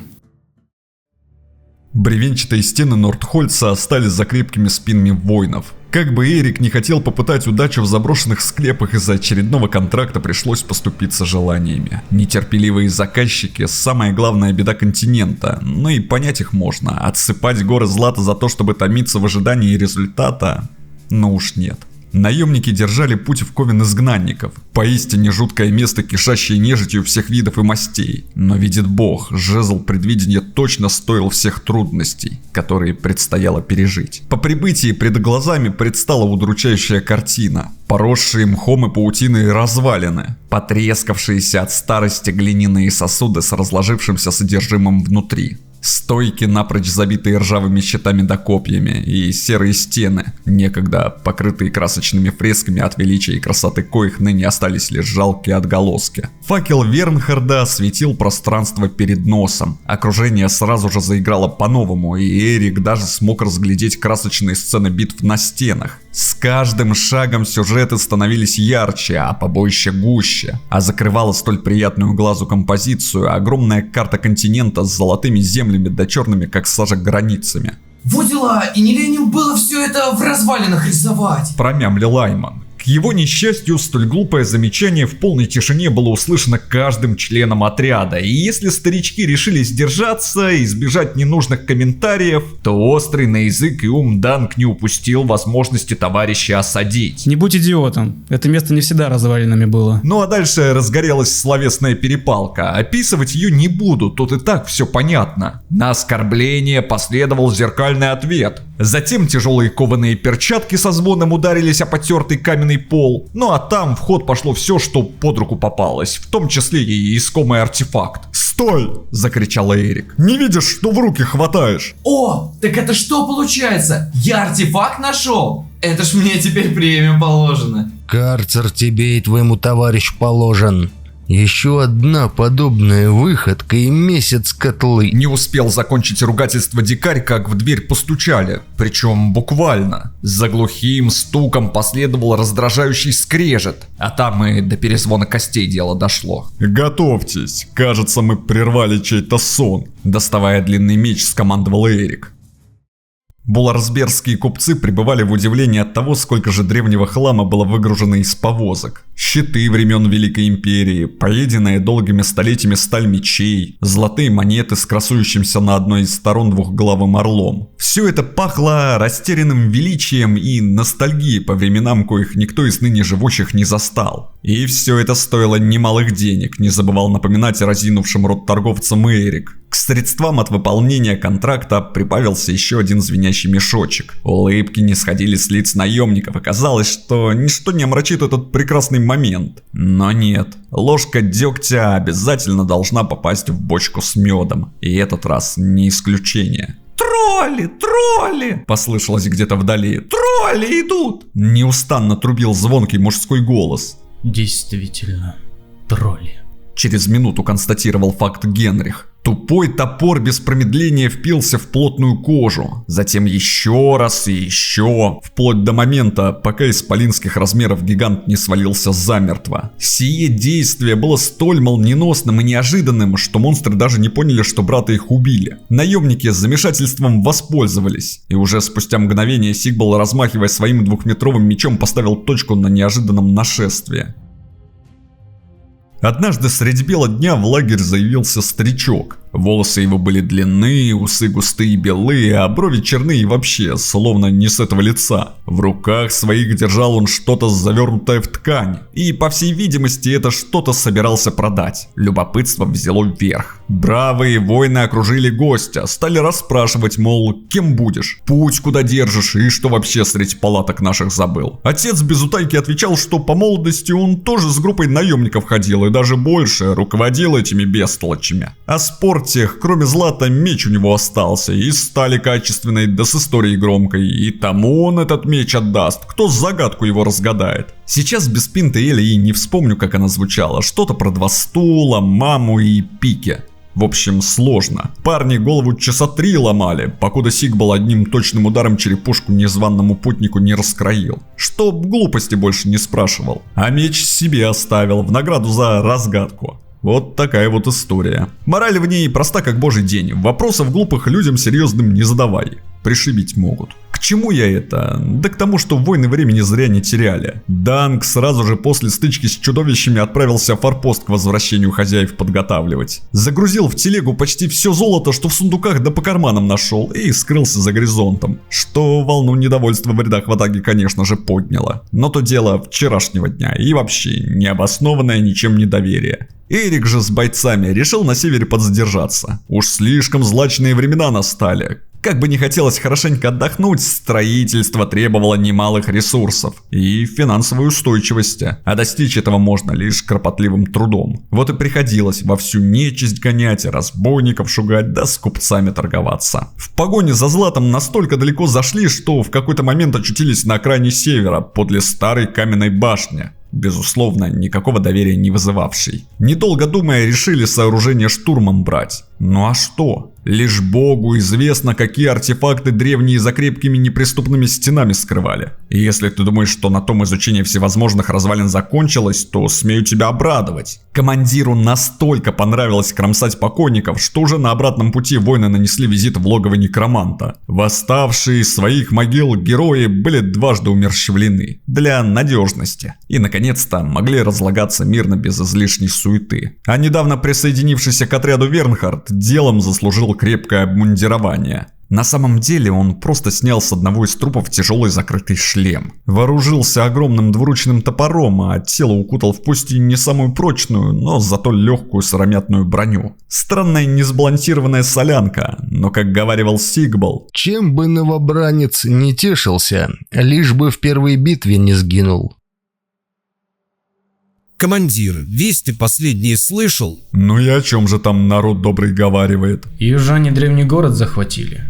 Бревенчатые стены Нордхольца остались за крепкими спинами воинов. Как бы Эрик не хотел попытать удачу в заброшенных склепах, из-за очередного контракта пришлось поступиться желаниями. Нетерпеливые заказчики – самая главная беда континента, но и понять их можно. Отсыпать горы злата за то, чтобы томиться в ожидании результата? Ну уж нет. Наемники держали путь в ковен изгнанников. Поистине жуткое место, кишащее нежитью всех видов и мастей. Но видит бог, жезл предвидения точно стоил всех трудностей, которые предстояло пережить. По прибытии перед глазами предстала удручающая картина. Поросшие мхом и паутиной развалины, потрескавшиеся от старости глиняные сосуды с разложившимся содержимым внутри. Стойки, напрочь забитые ржавыми щитами да копьями, и серые стены, некогда покрытые красочными фресками, от величия и красоты коих ныне остались лишь жалкие отголоски. Факел Вернхарда осветил пространство перед носом. Окружение сразу же заиграло по-новому, и Эрик даже смог разглядеть красочные сцены битв на стенах. С каждым шагом сюжеты становились ярче, а побоище гуще. А закрывала столь приятную глазу композицию огромная карта континента с золотыми землями да черными, как сажа, границами. Вот дела, и не лень им было все это в развалинах рисовать. Промямлил Айман. К его несчастью, столь глупое замечание в полной тишине было услышано каждым членом отряда, и если старички решили сдержаться и избежать ненужных комментариев, то острый на язык и ум Данк не упустил возможности товарища осадить. Не будь идиотом, это место не всегда развалинами было. Ну а дальше разгорелась словесная перепалка. Описывать ее не буду, тут и так все понятно. На оскорбление последовал зеркальный ответ. Затем тяжелые кованые перчатки со звоном ударились о потертый каменный пол. Ну а там в ход пошло все, что под руку попалось, в том числе и искомый артефакт. «Стой!» — закричал Эрик. «Не видишь, что в руки хватаешь?» О, так это что получается? Я артефакт нашел? Это ж мне теперь премия положена. Карцер тебе и твоему товарищу положен. Еще одна подобная выходка и месяц котлы. Не успел закончить ругательство дикарь, как в дверь постучали. Причем буквально. За глухим стуком последовал раздражающий скрежет. А там и до перезвона костей дело дошло. «Готовьтесь, кажется, мы прервали чей-то сон», — доставая длинный меч, скомандовал Эрик. Буларсбергские купцы пребывали в удивлении от того, сколько же древнего хлама было выгружено из повозок. Щиты времен Великой Империи, поеденная долгими столетиями сталь мечей, золотые монеты с красующимся на одной из сторон двухглавым орлом. Все это пахло растерянным величием и ностальгией по временам, коих никто из ныне живущих не застал. И все это стоило немалых денег, не забывал напоминать разинувшим рот торговцам Эрик. К средствам от выполнения контракта прибавился еще один звенящий мешочек. Улыбки не сходили с лиц наемников, и казалось, что ничто не омрачит этот прекрасный момент. Но нет, ложка дегтя обязательно должна попасть в бочку с медом, и этот раз не исключение. «Тролли! Тролли!» — послышалось где-то вдали. «Тролли идут!» — неустанно трубил звонкий мужской голос. «Действительно, тролли», — через минуту констатировал факт Генрих. Тупой топор без промедления впился в плотную кожу, затем еще раз и еще, вплоть до момента, пока исполинских размеров гигант не свалился замертво. Сие действие было столь молниеносным и неожиданным, что монстры даже не поняли, что брата их убили. Наемники с замешательством воспользовались, и уже спустя мгновение Сигбал, размахивая своим двухметровым мечом, поставил точку на неожиданном нашествии. Однажды средь бела дня в лагерь заявился старичок. Волосы его были длинные, усы густые и белые, а брови черные и вообще, словно не с этого лица. В руках своих держал он что-то завернутое в ткань, и, по всей видимости, это что-то собирался продать. Любопытство взяло вверх. Бравые воины окружили гостя, стали расспрашивать, мол, кем будешь, путь куда держишь и что вообще средь палаток наших забыл. Отец без утайки отвечал, что по молодости он тоже с группой наемников ходил и даже больше руководил этими бестолочами. А спор тех, кроме злата, меч у него остался, и стали качественной, да с историей громкой, и тому он этот меч отдаст, кто загадку его разгадает. Сейчас без пинты Эли и не вспомню, как она звучала, что-то про 2 стула, маму и пики. В общем, сложно. Парни голову часа 3 ломали, покуда Сигбал одним точным ударом черепушку незваному путнику не раскроил. Чтоб глупости больше не спрашивал. А меч себе оставил в награду за разгадку. Вот такая вот история. Мораль в ней проста как божий день. Вопросов глупых людям серьезным не задавай. Пришибить могут. К чему я это? Да к тому, что войны времени зря не теряли. Данк сразу же после стычки с чудовищами отправился в форпост к возвращению хозяев подготавливать. Загрузил в телегу почти все золото, что в сундуках да по карманам нашел, и скрылся за горизонтом. Что волну недовольства в рядах ватаги, конечно же, подняло. Но то дело вчерашнего дня и вообще необоснованное ничем недоверие. Эрик же с бойцами решил на севере подзадержаться. Уж слишком злачные времена настали. Как бы не хотелось хорошенько отдохнуть, строительство требовало немалых ресурсов и финансовой устойчивости, а достичь этого можно лишь кропотливым трудом. Вот и приходилось во всю нечисть гонять, разбойников шугать, да с купцами торговаться. В погоне за златом настолько далеко зашли, что в какой-то момент очутились на окраине севера, подле старой каменной башни. Безусловно, никакого доверия не вызывавший. Недолго думая, решили сооружение штурмом брать. Ну а что? Лишь Богу известно, какие артефакты древние за крепкими неприступными стенами скрывали. И если ты думаешь, что на том изучение всевозможных развалин закончилось, то смею тебя обрадовать. Командиру настолько понравилось кромсать покойников, что уже на обратном пути воины нанесли визит в логово некроманта. Восставшие из своих могил герои были дважды умерщвлены. Для надежности. И наконец-то могли разлагаться мирно без излишней суеты. А недавно присоединившийся к отряду Вернхард делом заслужил крепкое обмундирование. На самом деле он просто снял с одного из трупов тяжелый закрытый шлем. Вооружился огромным двуручным топором, а тело укутал в пусть и не самую прочную, но зато легкую сыромятную броню. Странная несбалансированная солянка, но как говаривал Сигбал: чем бы новобранец не тешился, лишь бы в первой битве не сгинул. Командир, вести последние слышал? Ну и о чем же там народ добрый говаривает? Южане древний город захватили.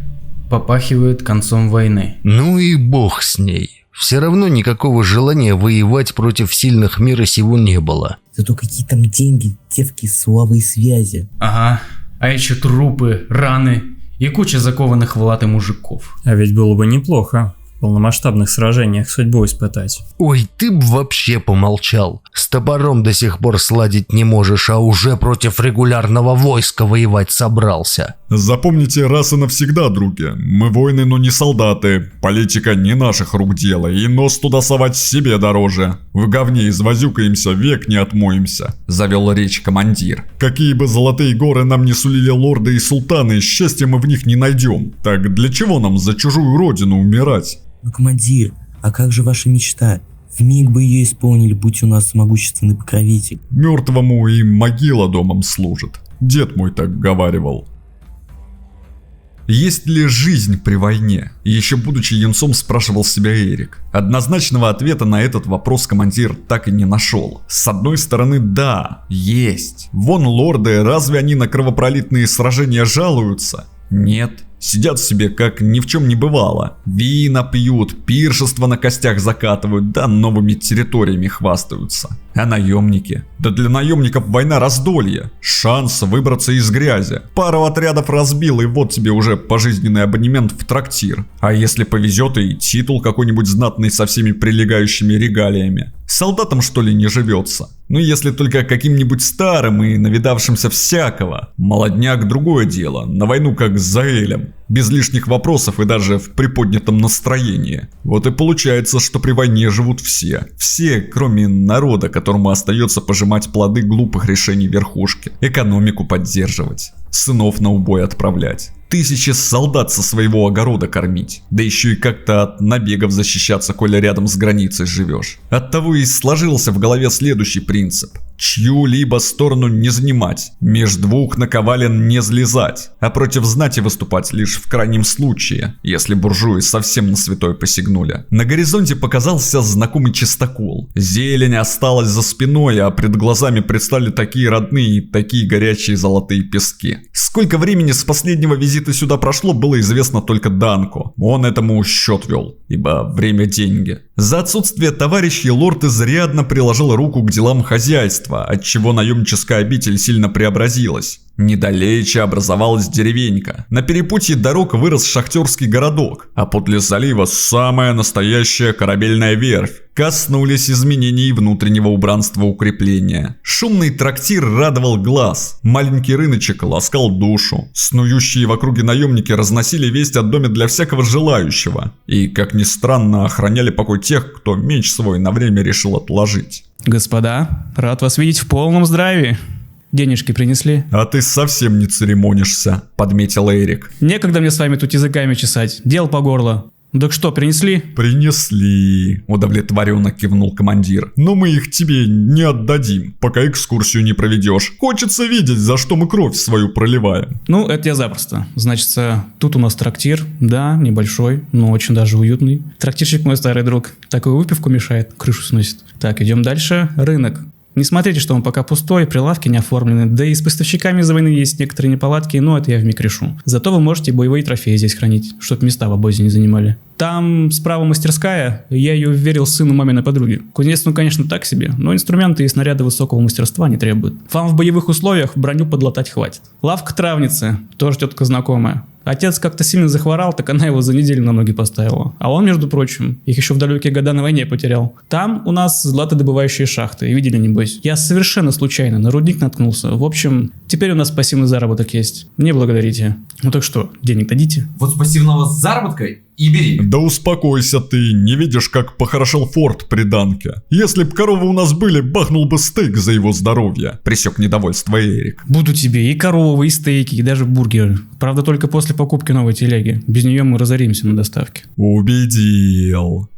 Попахивает концом войны. Ну и бог с ней. Все равно никакого желания воевать против сильных мира сего не было. Зато какие там деньги, девки, славы и связи. Ага, а еще трупы, раны и куча закованных в латы мужиков. А ведь было бы неплохо в полномасштабных сражениях судьбу испытать. Ой, ты б вообще помолчал. С топором до сих пор сладить не можешь, а уже против регулярного войска воевать собрался. Запомните раз и навсегда, други, мы воины, но не солдаты. Политика не наших рук дело, и нос туда совать себе дороже. В говне извозюкаемся, век не отмоемся. Завел речь командир. Какие бы золотые горы нам не сулили лорды и султаны, счастья мы в них не найдем. Так для чего нам за чужую родину умирать? Ну, командир, а как же ваша мечта? Вмиг бы ее исполнили, будь у нас могущественный покровитель. Мертвому и могила домом служит. Дед мой так говаривал. Есть ли жизнь при войне? И еще будучи юнцом спрашивал себя Эрик. Однозначного ответа на этот вопрос командир так и не нашел. С одной стороны, да, есть. Вон лорды, разве они на кровопролитные сражения жалуются? Нет. Сидят себе, как ни в чем не бывало. Вина пьют, пиршества на костях закатывают, да новыми территориями хвастаются. А наемники? Да для наемников война раздолье. Шанс выбраться из грязи. Пару отрядов разбил, и вот тебе уже пожизненный абонемент в трактир. А если повезет, и титул какой-нибудь знатный со всеми прилегающими регалиями. Солдатам, что ли, не живется? Ну, если только каким-нибудь старым и навидавшимся всякого. Молодняк — другое дело. На войну как с Заэлем. Без лишних вопросов и даже в приподнятом настроении. Вот и получается, что при войне живут все. Все, кроме народа, которому остается пожимать плоды глупых решений верхушки. Экономику поддерживать. Сынов на убой отправлять. Тысячи солдат со своего огорода кормить. Да еще и как-то от набегов защищаться, коли рядом с границей живешь. Оттого и сложился в голове следующий принцип. Чью-либо сторону не занимать, меж двух наковален не слезать, а против знати выступать лишь в крайнем случае, если буржуи совсем на святое посягнули. На горизонте показался знакомый чистокол. Зелень осталась за спиной, а пред глазами предстали такие родные и такие горячие золотые пески. Сколько времени с последнего визита сюда прошло, было известно только Данку. Он этому счет вел, ибо время – деньги. За отсутствие товарищей лорд изрядно приложил руку к делам хозяйства, отчего наемническая обитель сильно преобразилась. Недалече образовалась деревенька. На перепутье дорог вырос шахтерский городок, а подле залива самая настоящая корабельная верфь. Коснулись изменений внутреннего убранства укрепления. Шумный трактир радовал глаз. Маленький рыночек ласкал душу. Снующие в округе наемники разносили весть о доме для всякого желающего. И, как ни странно, охраняли покой тех, кто меч свой на время решил отложить. Господа, рад вас видеть в полном здравии. Денежки принесли? А ты совсем не церемонишься, подметил Эрик. Некогда мне с вами тут языками чесать, дел по горло. Так что, принесли? Принесли, удовлетворенно кивнул командир. Но мы их тебе не отдадим, пока экскурсию не проведешь. Хочется видеть, за что мы кровь свою проливаем. Ну, это я запросто. Значится, тут у нас трактир, да, небольшой, но очень даже уютный. Трактирщик мой старый друг, такую выпивку мешает, крышу сносит. Так, идем дальше. Рынок. Не смотрите, что он пока пустой, прилавки не оформлены, да и с поставщиками из-за войны есть некоторые неполадки, но это я вмиг решу. Зато вы можете боевые трофеи здесь хранить, чтоб места в обозе не занимали. Там справа мастерская, я ее вверил сыну маминой подруги. Кузнец, ну конечно так себе, но инструменты и снаряды высокого мастерства не требуют. Вам в боевых условиях броню подлатать хватит. Лавка травницы, тоже тетка знакомая. Отец как-то сильно захворал, так она его за неделю на ноги поставила. А он, между прочим, их еще в далекие года на войне потерял. Там у нас златодобывающие шахты, видели небось. Я совершенно случайно на рудник наткнулся. В общем, теперь у нас пассивный заработок есть. Не благодарите. Ну так что, денег дадите? Вот с пассивного заработка и бери. Да успокойся ты, не видишь, как похорошел форт при Данке. Если б коровы у нас были, бахнул бы стейк за его здоровье. Пресек недовольство Эрик. Буду тебе и коровы, и стейки, и даже бургеры. Правда, только после покупки новой телеги. Без нее мы разоримся на доставке. Убедил.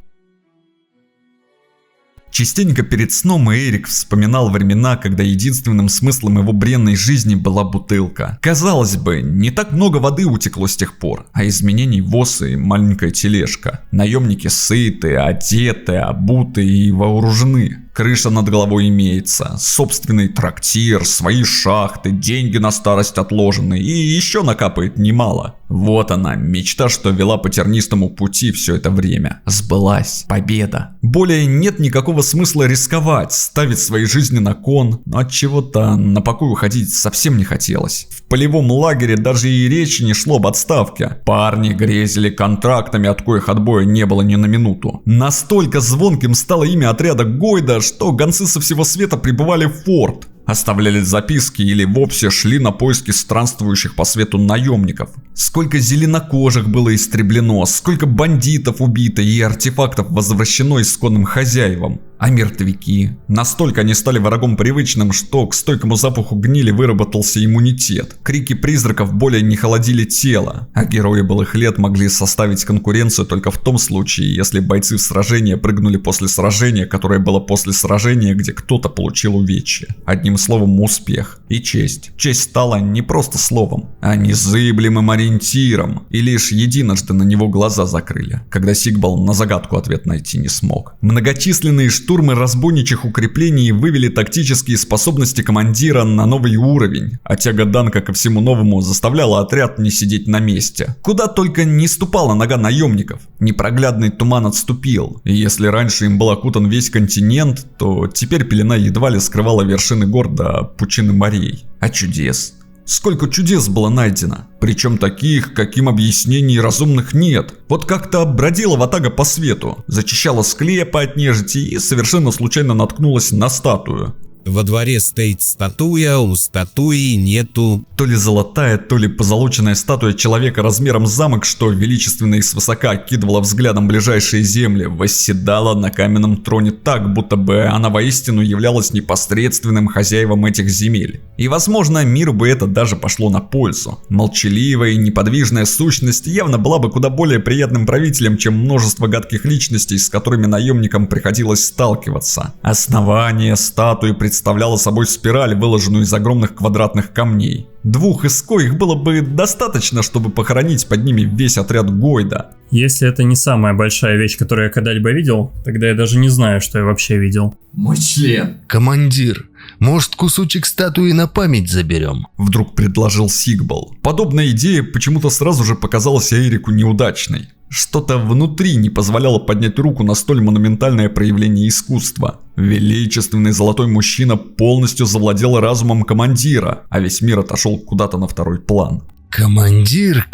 Частенько перед сном Эрик вспоминал времена, когда единственным смыслом его бренной жизни была бутылка. Казалось бы, не так много воды утекло с тех пор, а изменений ВОЗ и маленькая тележка. Наемники сыты, одеты, обуты и вооружены. Крыша над головой имеется, собственный трактир, свои шахты, деньги на старость отложены и еще накапает немало. Вот она, мечта, что вела по тернистому пути все это время. Сбылась, победа. Более нет никакого смысла рисковать, ставить свои жизни на кон, но от чего-то на покой уходить совсем не хотелось. В полевом лагере даже и речи не шло об отставке. Парни грезили контрактами, от коих отбоя не было ни на минуту. Настолько звонким стало имя отряда Гойда, что гонцы со всего света прибывали в форт. Оставляли записки или вовсе шли на поиски странствующих по свету наемников. Сколько зеленокожих было истреблено, сколько бандитов убито и артефактов возвращено исконным хозяевам. А мертвяки? Настолько они стали врагом привычным, что к стойкому запаху гнили выработался иммунитет. Крики призраков более не холодили тело, а герои былых лет могли составить конкуренцию только в том случае, если бойцы в сражение прыгнули после сражения, которое было после сражения, где кто-то получил увечья. Одним словом, успех и честь. Честь стала не просто словом, а незыблемым ориентиром, и лишь единожды на него глаза закрыли, когда Сигбал на загадку ответ найти не смог. Многочисленные штурмы разбойничьих укреплений вывели тактические способности командира на новый уровень, а тяга Данка ко всему новому заставляла отряд не сидеть на месте. Куда только не ступала нога наемников. Непроглядный туман отступил, и если раньше им был окутан весь континент, то теперь пелена едва ли скрывала вершины гор до пучины морей. А чудес? Сколько чудес было найдено, причем таких, каким объяснений разумных нет. Вот как-то бродила ватага по свету, зачищала склепы от нежити и совершенно случайно наткнулась на статую. Во дворе стоит статуя, у статуи нету. То ли золотая, то ли позолоченная статуя человека размером с замок, что величественно и свысока окидывала взглядом ближайшие земли, восседала на каменном троне так, будто бы она воистину являлась непосредственным хозяевом этих земель. И возможно, миру бы это даже пошло на пользу. Молчаливая и неподвижная сущность явно была бы куда более приятным правителем, чем множество гадких личностей, с которыми наемникам приходилось сталкиваться. Основание статуи представляла собой спираль, выложенную из огромных квадратных камней. Двух из коих было бы достаточно, чтобы похоронить под ними весь отряд Гойда. Если это не самая большая вещь, которую я когда-либо видел, тогда я даже не знаю, что я вообще видел. Мой член. Командир, может, кусочек статуи на память заберем? Вдруг предложил Сигбал. Подобная идея почему-то сразу же показалась Эрику неудачной. Что-то внутри не позволяло поднять руку на столь монументальное проявление искусства. Величественный золотой мужчина полностью завладел разумом командира, а весь мир отошел куда-то на второй план. Командир,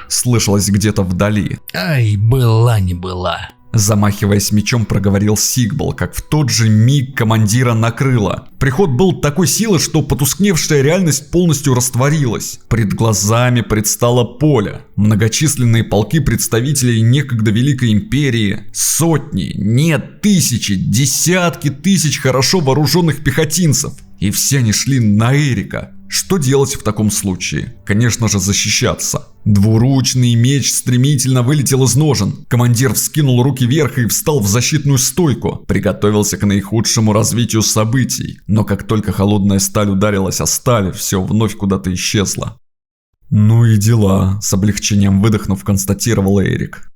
слышалось где-то вдали. Ай, была не была. Замахиваясь мечом, проговорил Сигбал, как в тот же миг командира накрыло. Приход был такой силы, что потускневшая реальность полностью растворилась. Пред глазами предстало поле. Многочисленные полки представителей некогда Великой Империи. Сотни, нет, тысячи, десятки тысяч хорошо вооруженных пехотинцев. И все они шли на Эрика. Что делать в таком случае? Конечно же, защищаться. Двуручный меч стремительно вылетел из ножен. Командир вскинул руки вверх и встал в защитную стойку. Приготовился к наихудшему развитию событий. Но как только холодная сталь ударилась о сталь, все вновь куда-то исчезло. «Ну и дела», — с облегчением выдохнув, констатировал Эрик.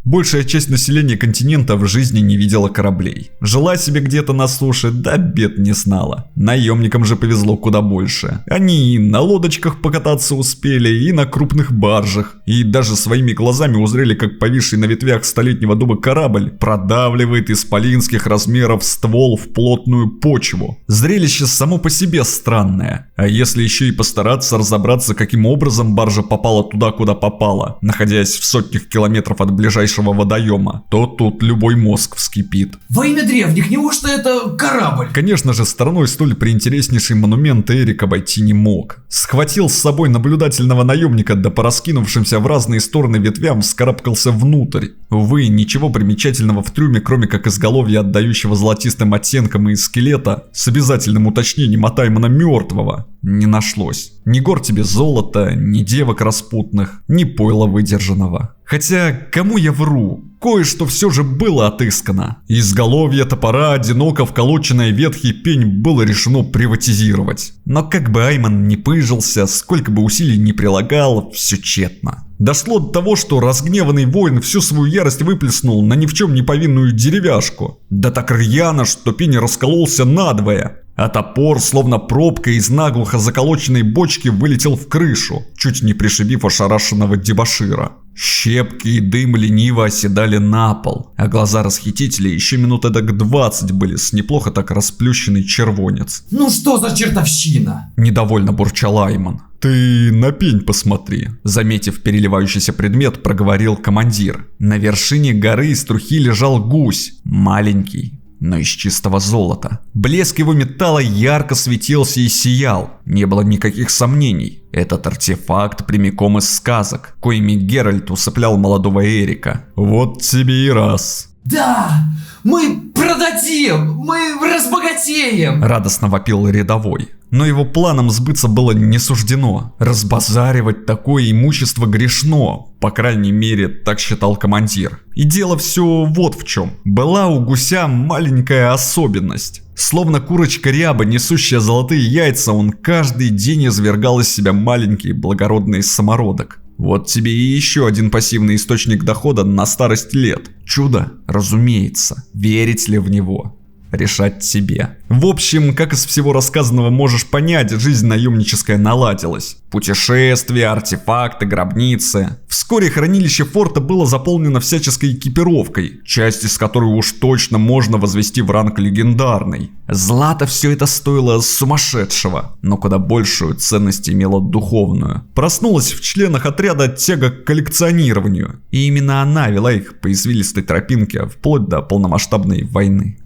Большая часть населения континента в жизни не видела кораблей. Жила себе где-то на суше, да бед не знала. Наемникам же повезло куда больше. Они и на лодочках покататься успели, и на крупных баржах. И даже своими глазами узрели, как повисший на ветвях столетнего дуба корабль продавливает исполинских размеров ствол в плотную почву. Зрелище само по себе странное. А если еще и постараться разобраться, каким образом баржа попала туда, куда попала, находясь в сотнях километров от ближайшего водоема, то тут любой мозг вскипит. Во имя древних, неужто это корабль? Конечно же, стороной столь приинтереснейший монумент Эрик обойти не мог. Схватил с собой наблюдательного наемника, да по раскинувшимся в разные стороны ветвям вскарабкался внутрь. Увы, ничего примечательного в трюме, кроме как изголовья, отдающего золотистым оттенком, и скелета с обязательным уточнением от Аймана мертвого, не нашлось. Ни гор тебе золота, ни девок распутных, ни пойла выдержанного. Хотя, кому я вру? Кое-что все же было отыскано. Изголовье топора, одиноко вколоченное ветхий пень, было решено приватизировать. Но как бы Айман не пыжился, сколько бы усилий не прилагал, все тщетно. Дошло до того, что разгневанный воин всю свою ярость выплеснул на ни в чем не повинную деревяшку. Да так рьяно, что пень раскололся надвое. А топор, словно пробка из наглухо заколоченной бочки, вылетел в крышу, чуть не пришибив ошарашенного дебошира. Щепки и дым лениво оседали на пол, а глаза расхитителей еще минут эдак 20 были с неплохо так расплющенный червонец. Ну что за чертовщина? Недовольно бурчал Айман. «Ты на пень посмотри», — заметив переливающийся предмет, проговорил командир. На вершине горы из трухи лежал гусь, маленький, но из чистого золота. Блеск его металла ярко светился и сиял. Не было никаких сомнений. Этот артефакт прямиком из сказок, коими Геральт усыплял молодого Эрика. «Вот тебе и раз». «Да! Мы продадим! Мы разбогатеем!» Радостно вопил рядовой. Но его планам сбыться было не суждено. Разбазаривать такое имущество грешно. По крайней мере, так считал командир. И дело все вот в чем. Была у гуся маленькая особенность. Словно курочка ряба, несущая золотые яйца, он каждый день извергал из себя маленький благородный самородок. Вот тебе и еще один пассивный источник дохода на старость лет. Чудо, разумеется. Верить ли в него? Решать тебе. В общем, как из всего рассказанного можешь понять, жизнь наемническая наладилась. Путешествия, артефакты, гробницы. Вскоре хранилище форта было заполнено всяческой экипировкой, часть из которой уж точно можно возвести в ранг легендарной. Злато все это стоило сумасшедшего, но куда большую ценность имело духовную. Проснулась в членах отряда тяга к коллекционированию, и именно она вела их по извилистой тропинке вплоть до полномасштабной войны.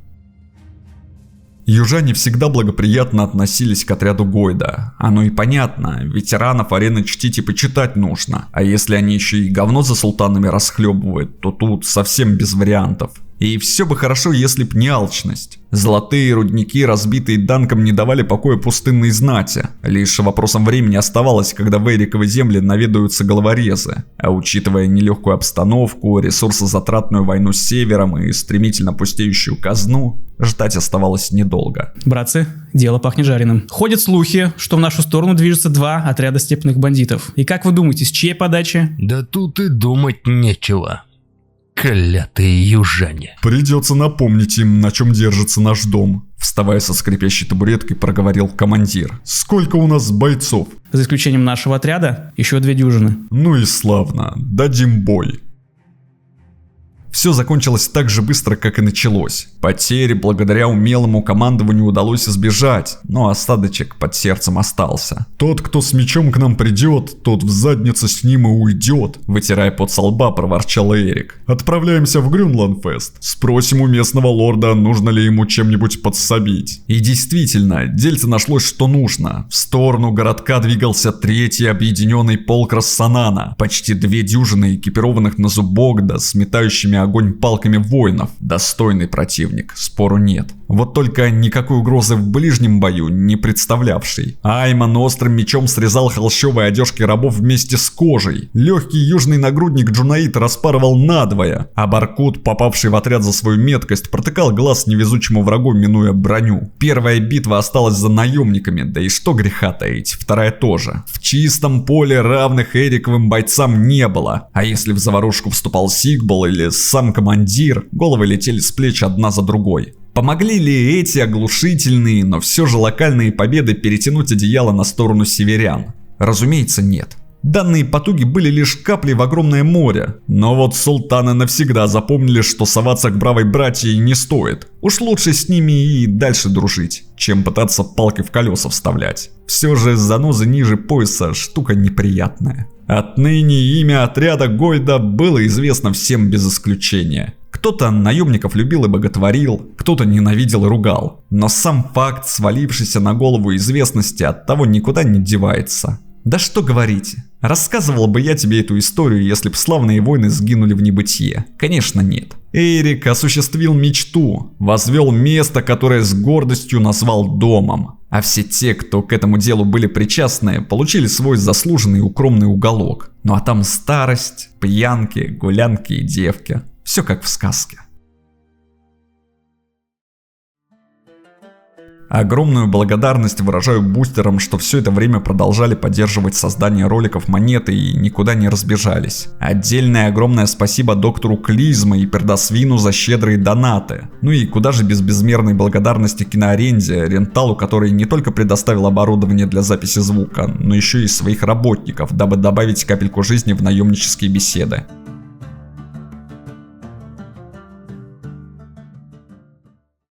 Южане всегда благоприятно относились к отряду Гойда. Оно и понятно, ветеранов арены чтить и почитать нужно. А если они еще и говно за султанами расхлебывают, то тут совсем без вариантов. И все бы хорошо, если б не алчность. Золотые рудники, разбитые Данком, не давали покоя пустынной знати. Лишь вопросом времени оставалось, когда в Эриковы земли наведаются головорезы. А учитывая нелегкую обстановку, ресурсозатратную войну с севером и стремительно пустеющую казну, ждать оставалось недолго. Братцы, дело пахнет жареным. Ходят слухи, что в нашу сторону движется 2 отряда степных бандитов. И как вы думаете, с чьей подачи? Да тут и думать нечего. Клятые южане. Придется напомнить им, на чем держится наш дом. Вставая со скрипящей табуреткой, проговорил командир. Сколько у нас бойцов? За исключением нашего отряда, еще 2 дюжины. Ну и славно, дадим бой. Все закончилось так же быстро, как и началось. Потери благодаря умелому командованию удалось избежать, но осадочек под сердцем остался. «Тот, кто с мечом к нам придет, тот в задницу с ним и уйдет», вытирая пот со лба, проворчал Эрик. «Отправляемся в Грюнландфест. Спросим у местного лорда, нужно ли ему чем-нибудь подсобить». И действительно, дельце нашлось, что нужно. В сторону городка двигался 3-й объединенный полк Рассанана. Почти 2 дюжины экипированных на зубок, да с метающими огонь палками воинов. Достойный противник, спору нет. Вот только никакой угрозы в ближнем бою не представлявший. Айман острым мечом срезал холщовые одежки рабов вместе с кожей. Легкий южный нагрудник Джунаид распарывал надвое, а Баркут, попавший в отряд за свою меткость, протыкал глаз невезучему врагу, минуя броню. Первая битва осталась за наемниками, да и что греха таить, вторая тоже. В чистом поле равных Эриковым бойцам не было, а если в заварушку вступал Сигбал или сам командир, головы летели с плеч одна за другой. Помогли ли эти оглушительные, но все же локальные победы перетянуть одеяло на сторону северян? Разумеется, нет. Данные потуги были лишь каплей в огромное море, но вот султаны навсегда запомнили, что соваться к бравой братье не стоит. Уж лучше с ними и дальше дружить, чем пытаться палки в колеса вставлять. Все же занозы ниже пояса штука неприятная. Отныне имя отряда Гойда было известно всем без исключения. Кто-то наемников любил и боготворил, кто-то ненавидел и ругал. Но сам факт свалившейся на голову известности от того никуда не девается. Да что говорить, рассказывал бы я тебе эту историю, если б славные воины сгинули в небытие? Конечно, нет. Эрик осуществил мечту, возвел место, которое с гордостью назвал домом. А все те, кто к этому делу были причастны, получили свой заслуженный укромный уголок. Ну а там старость, пьянки, гулянки и девки. Все как в сказке. Огромную благодарность выражаю бустерам, что все это время продолжали поддерживать создание роликов Монеты и никуда не разбежались. Отдельное огромное спасибо доктору Клизма и Пердосвину за щедрые донаты. Ну и куда же без безмерной благодарности Киноаренде, Ренталу, который не только предоставил оборудование для записи звука, но еще и своих работников, дабы добавить капельку жизни в наемнические беседы.